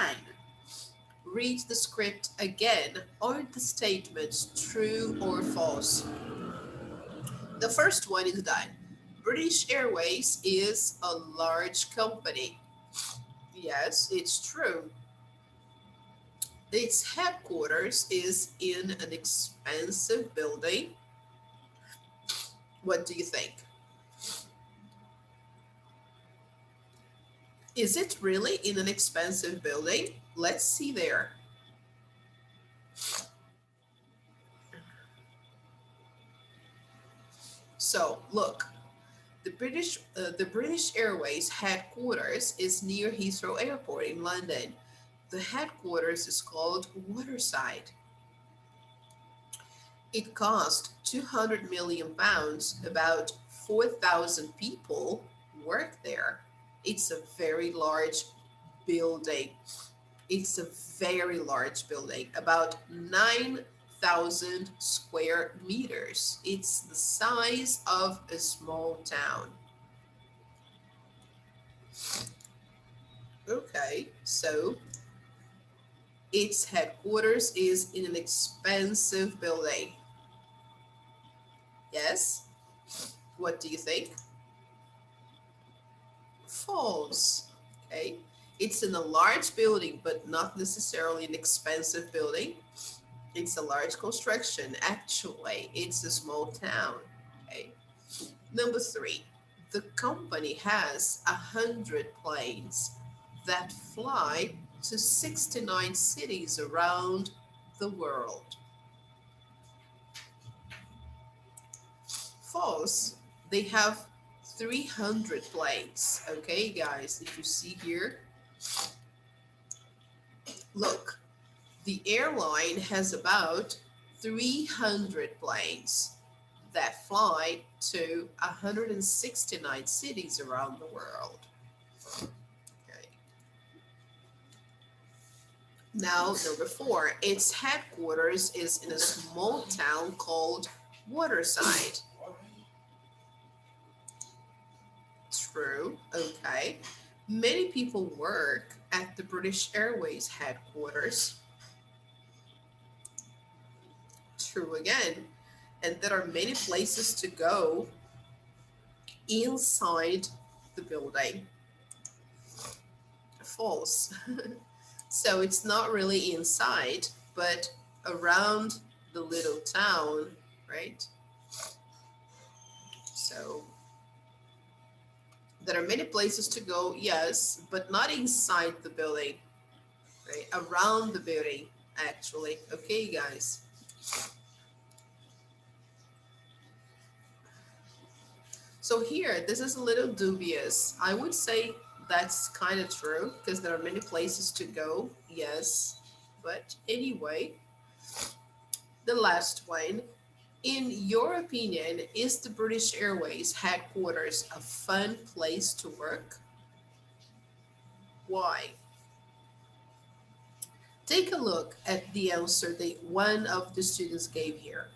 Read the script again. Are the statements true or false? The first one is done. British Airways is a large company. Yes, it's true. Its headquarters is in an expensive building. What do you think? Is it really in an expensive building? Let's see there. So look, the British Airways headquarters is near Heathrow Airport in London. The headquarters is called Waterside. It cost 200 million pounds. About 4,000 people work there. It's a very large building. It's a very large building, about 9,000 square meters. It's the size of a small town. Okay, so its headquarters is in an expensive building. Yes? What do you think? False. Okay. It's in a large building, but not necessarily an expensive building. It's a large construction. Actually, it's a small town. Okay. Number 3, the company has 100 planes that fly to 69 cities around the world. False. They have 300 planes. Okay, guys, if you see here, look, the airline has about 300 planes that fly to 169 cities around the world. Okay. Now, number 4, its headquarters is in a small town called Waterside. True. Okay. Many people work at the British Airways headquarters. True again. And there are many places to go inside the building. False. So it's not really inside, but around the little town, right? So there are many places to go, yes, but not inside the building, right? Around the building, actually. Okay, guys. So here, this is a little dubious. I would say that's kind of true because there are many places to go yes. But anyway, the last one. In your opinion, is the British Airways headquarters a fun place to work? Why? Take a look at the answer that one of the students gave here.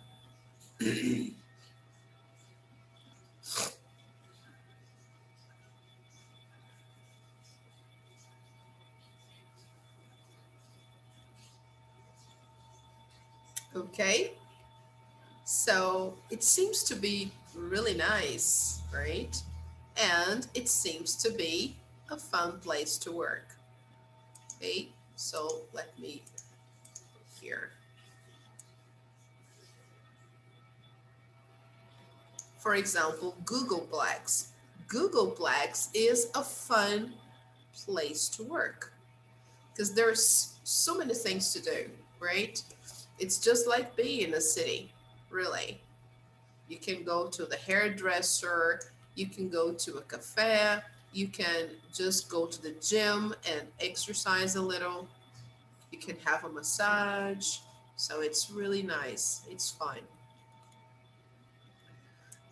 Okay, so it seems to be really nice, right? And it seems to be a fun place to work. Okay, so let me here. For example, Googleplex. Googleplex is a fun place to work because there's so many things to do, right? It's just like being in a city, really. You can go to the hairdresser, you can go to a cafe, you can just go to the gym and exercise a little, you can have a massage. So it's really nice, it's fun.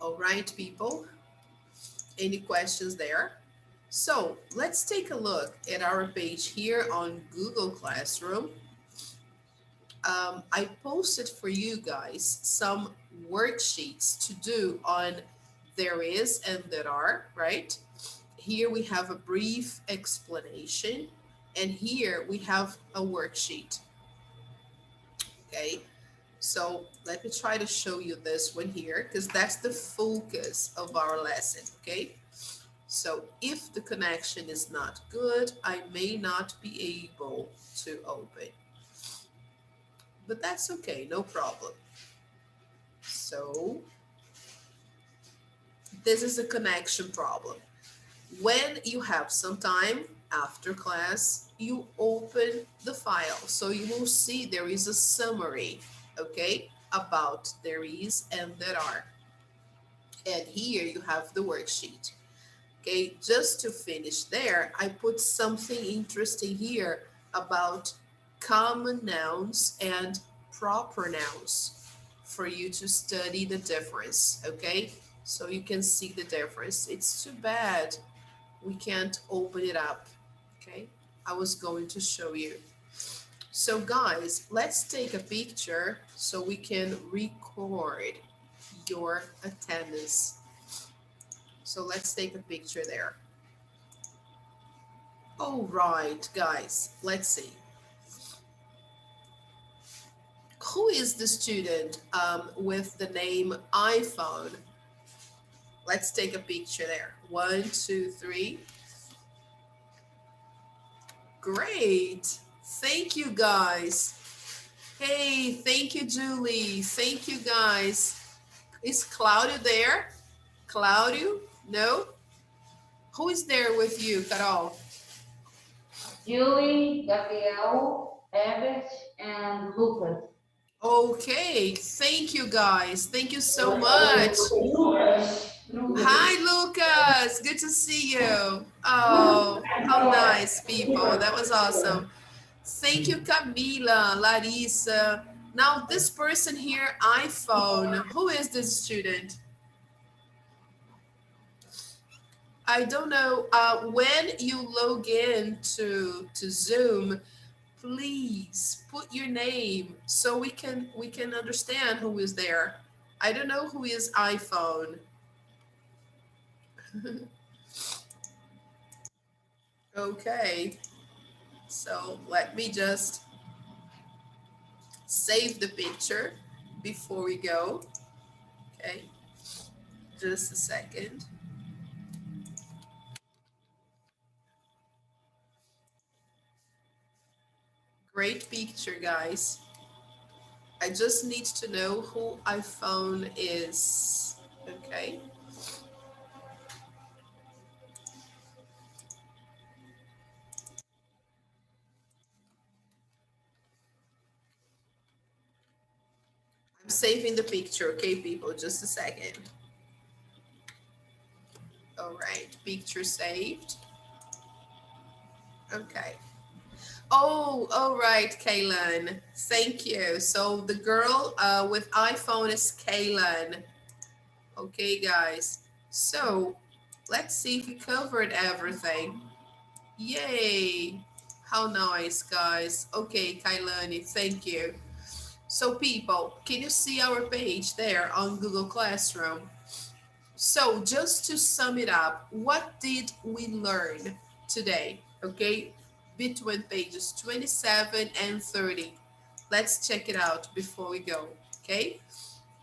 All right, people, any questions there? So let's take a look at our page here on Google Classroom. I posted for you guys some worksheets to do on there is and there are, right? Here we have a brief explanation, and here we have a worksheet. Okay, so let me try to show you this one here because that's the focus of our lesson. Okay, so if the connection is not good, I may not be able to open, but that's okay, no problem. So this is a connection problem. When you have some time after class, you open the file. So you will see there is a summary, okay, about there is and there are. And here you have the worksheet. Okay, just to finish there, I put something interesting here about common nouns and proper nouns for you to study the difference, okay? So you can see the difference. It's too bad we can't open it up, okay? I was going to show you. So guys, let's take a picture so we can record your attendance. So let's take a picture there. All right, guys, let's see. Who is the student with the name iPhone? Let's take a picture there. 1, 2, 3. Great. Thank you, guys. Hey, thank you, Julie. Thank you, guys. Is Claudio there? Claudio? No? Who is there with you, Carol? Julie, Gabriel, Everett, and Lucas. Okay, thank you, guys. Thank you so much. Hi, Lucas. Good to see you. Oh, how nice, people. That was awesome. Thank you, Camila, Larissa. Now, this person here, iPhone. Who is this student? I don't know. When you log in to Zoom, please put your name so we can understand who is there. I don't know who is iPhone. Okay, so let me just save the picture before we go. Okay, just a second. Great picture, guys. I just need to know who iPhone is. Okay. I'm saving the picture, okay, people? Just a second. All right, picture saved. Okay. Oh, all right, Kaylin. Thank you. So the girl with iPhone is Kaylin. Okay, guys. So let's see if we covered everything. Yay. How nice, guys. Okay, Kailani, thank you. So people, can you see our page there on Google Classroom? So just to sum it up, what did we learn today? Okay, between pages 27 and 30. Let's check it out before we go, okay?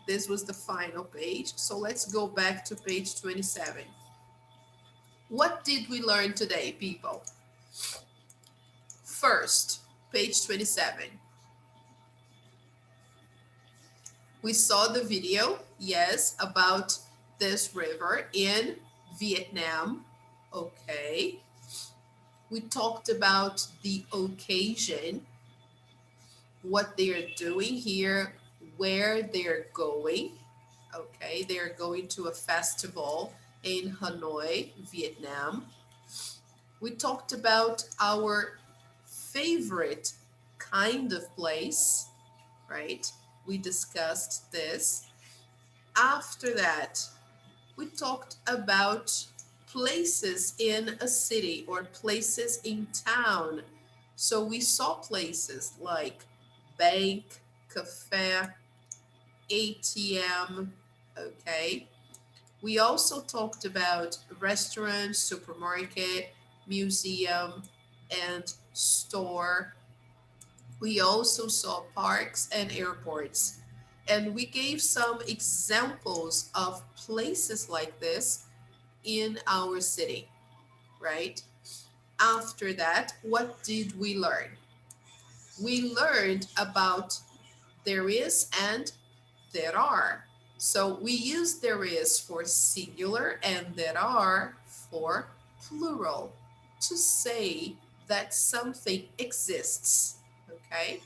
This was the final page. So let's go back to page 27. What did we learn today, people? First, page 27. We saw the video, yes, about this river in Vietnam. Okay. We talked about the occasion, what they're doing here, where they're going. Okay, they're going to a festival in Hanoi, Vietnam. We talked about our favorite kind of place, right? We discussed this. After that, we talked about places in a city or places in town. So we saw places like bank, cafe, ATM, okay? We also talked about restaurant, supermarket, museum, and store. We also saw parks and airports. And we gave some examples of places like this in our city, right? After that, what did we learn? We learned about there is and there are. So we use there is for singular and there are for plural to say that something exists, okay?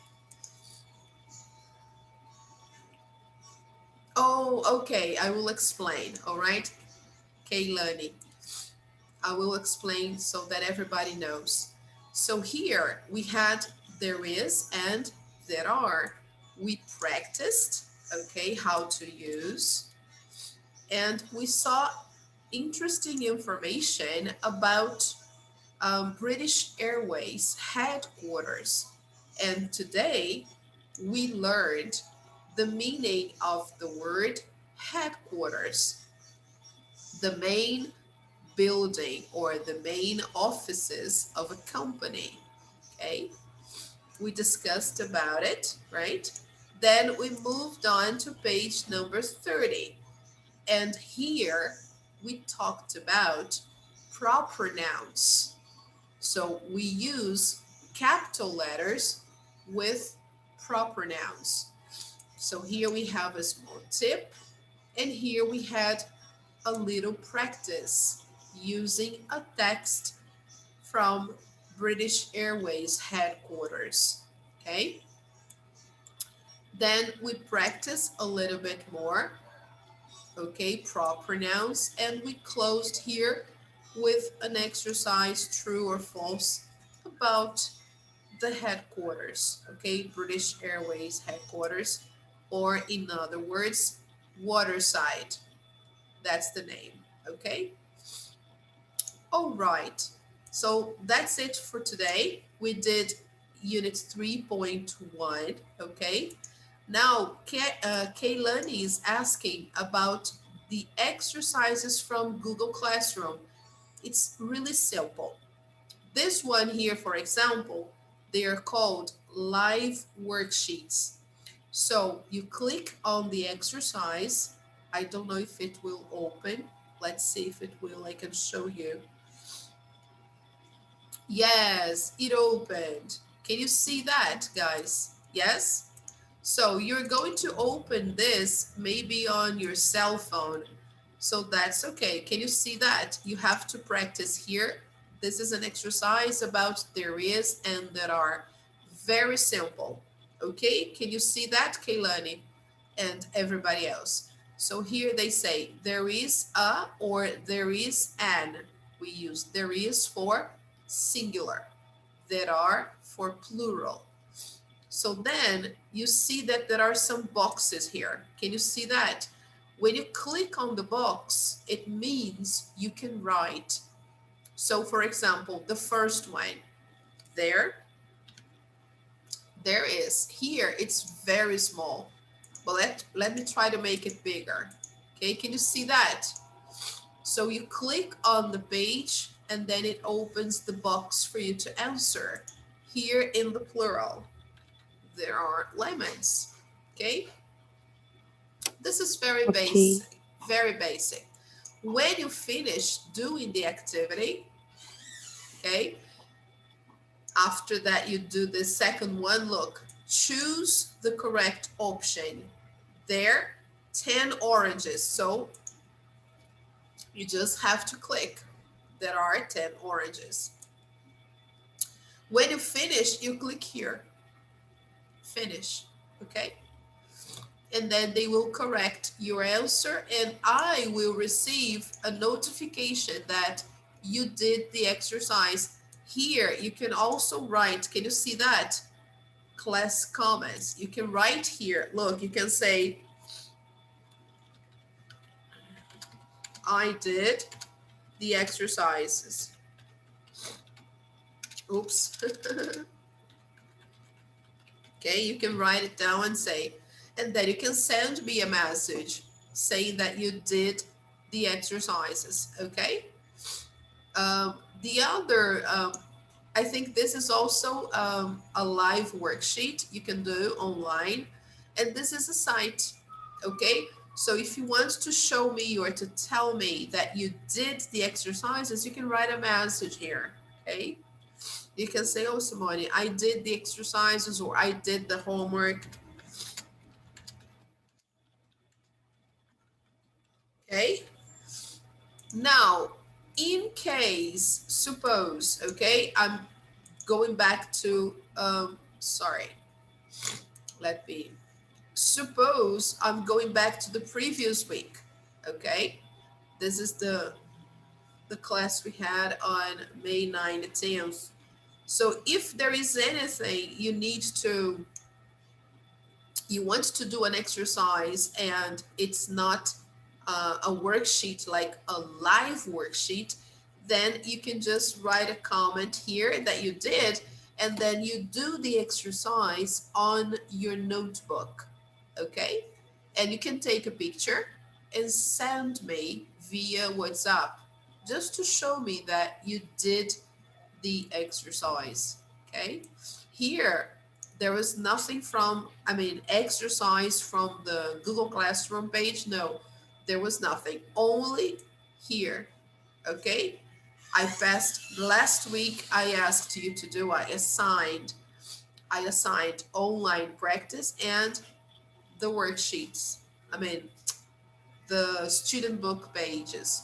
Oh, okay, I will explain, all right? Kaylani, I will explain so that everybody knows. So here we had there is and there are. We practiced, okay, how to use, and we saw interesting information about British Airways headquarters. And today we learned the meaning of the word headquarters, the main building or the main offices of a company. Okay, we discussed about it, right? Then we moved on to page number 30. And here we talked about proper nouns. So we use capital letters with proper nouns. So here we have a small tip, and here we had a little practice using a text from British Airways headquarters, okay? Then we practice a little bit more, okay, proper nouns, and we closed here with an exercise, true or false, about the headquarters, okay, British Airways headquarters, or in other words, Waterside. That's the name, okay? All right, so that's it for today. We did unit 3.1, okay? Now, Kaylani is asking about the exercises from Google Classroom. It's really simple. This one here, for example, they are called live worksheets. So you click on the exercise. I don't know if it will open. Let's see if it will. I can show you. Yes, it opened. Can you see that, guys? Yes? So you're going to open this maybe on your cell phone. So that's okay. Can you see that? You have to practice here. This is an exercise about there is and there are. Very simple. Okay, can you see that, Kaylani and everybody else? So here they say there is a or there is an. We use there is for singular. There are for plural. So then you see that there are some boxes here. Can you see that? When you click on the box, it means you can write. So for example, the first one, there is. Here, it's very small. But let me try to make it bigger. Okay, can you see that? So you click on the page and then it opens the box for you to answer. Here in the plural, there are lemons. Okay, this is very basic, very basic. When you finish doing the activity, okay, after that you do the second one, look, choose the correct option. There, 10 oranges, so you just have to click. There are 10 oranges. When you finish, you click here, finish, okay? And then they will correct your answer and I will receive a notification that you did the exercise. Here, you can also write, can you see that? Class comments. You can write here, look, you can say, I did the exercises. Oops. Okay, you can write it down and say, and then you can send me a message saying that you did the exercises, okay? The other, I think this is also a live worksheet you can do online, and this is a site, okay? So if you want to show me or to tell me that you did the exercises, you can write a message here, okay? You can say, oh, Simone, I did the exercises or I did the homework. Okay. Now, in case, suppose, okay, I'm going back to, sorry, let me, suppose I'm going back to the previous week, okay? This is the class we had on May 9th and 10th. So if there is anything you need to, you want to do an exercise and it's not a worksheet like a live worksheet, then you can just write a comment here that you did and then you do the exercise on your notebook, okay? And you can take a picture and send me via WhatsApp just to show me that you did the exercise, okay? Here, there was nothing from, exercise from the Google Classroom page. No, there was nothing, only here, okay? I passed last week, I asked you to do, I assigned online practice and the worksheets, the student book pages,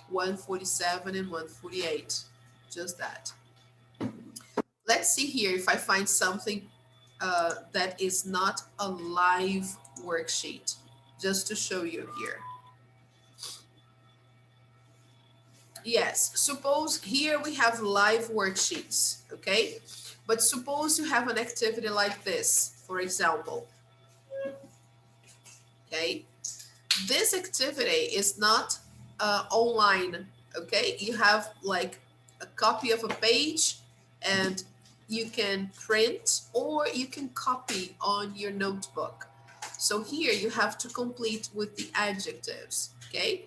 147 and 148, just that. Let's see here if I find something that is not a live worksheet, just to show you here. Yes, suppose here we have live worksheets, okay? But suppose you have an activity like this, for example, okay? This activity is not online, okay? You have like a copy of a page and you can print or you can copy on your notebook. So here you have to complete with the adjectives, okay?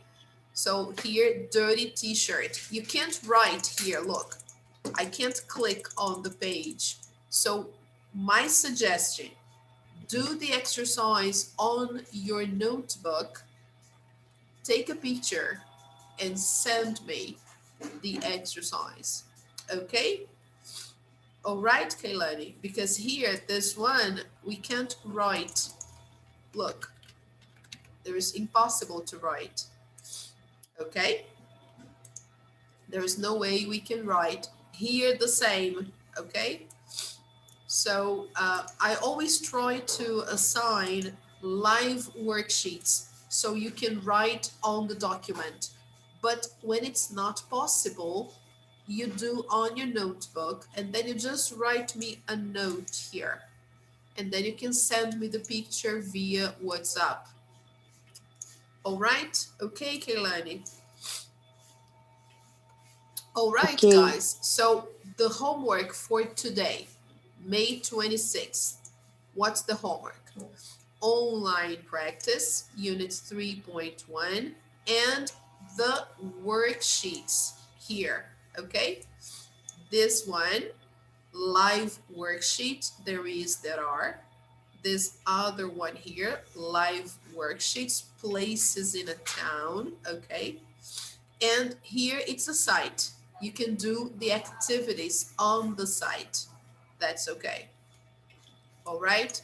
So here, dirty t-shirt. You can't write here, look, I can't click on the page. So my suggestion, do the exercise on your notebook, take a picture and send me the exercise, okay? All right, Kaylani, because here, this one, we can't write. Look, there is impossible to write, okay? There is no way we can write. Here, the same, okay? So I always try to assign live worksheets so you can write on the document. But when it's not possible, you do on your notebook, and then you just write me a note here. And then you can send me the picture via WhatsApp. All right? Okay, Kaylani. All right, Okay. guys. So the homework for today, May 26th. What's the homework? Online practice, unit 3.1, and the worksheets here, okay? This one, live worksheet, there are. This other one here, live worksheets, places in a town, okay? And here it's a site. You can do the activities on the site. That's okay. All right?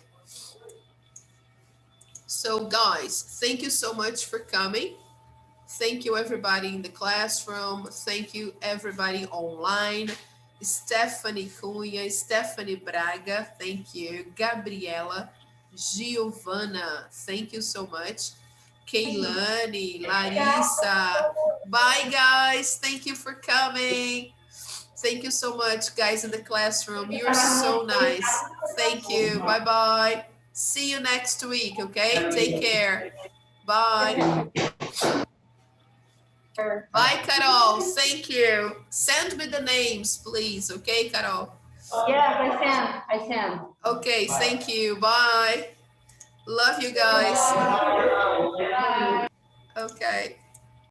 So guys, thank you so much for coming. Thank you everybody in the classroom. Thank you everybody online. Stephanie Cunha, Stephanie Braga, thank you. Gabriela, Giovana, thank you so much. Keilani, Larissa, bye guys. Thank you for coming. Thank you so much guys in the classroom. You're so nice. Thank you. Bye-bye. See you next week, okay? Take care. Bye. Bye, Carol. Thank you. Send me the names, please. Okay, Carol? Yeah, I send. Okay, thank you. Bye. Love you guys. Okay.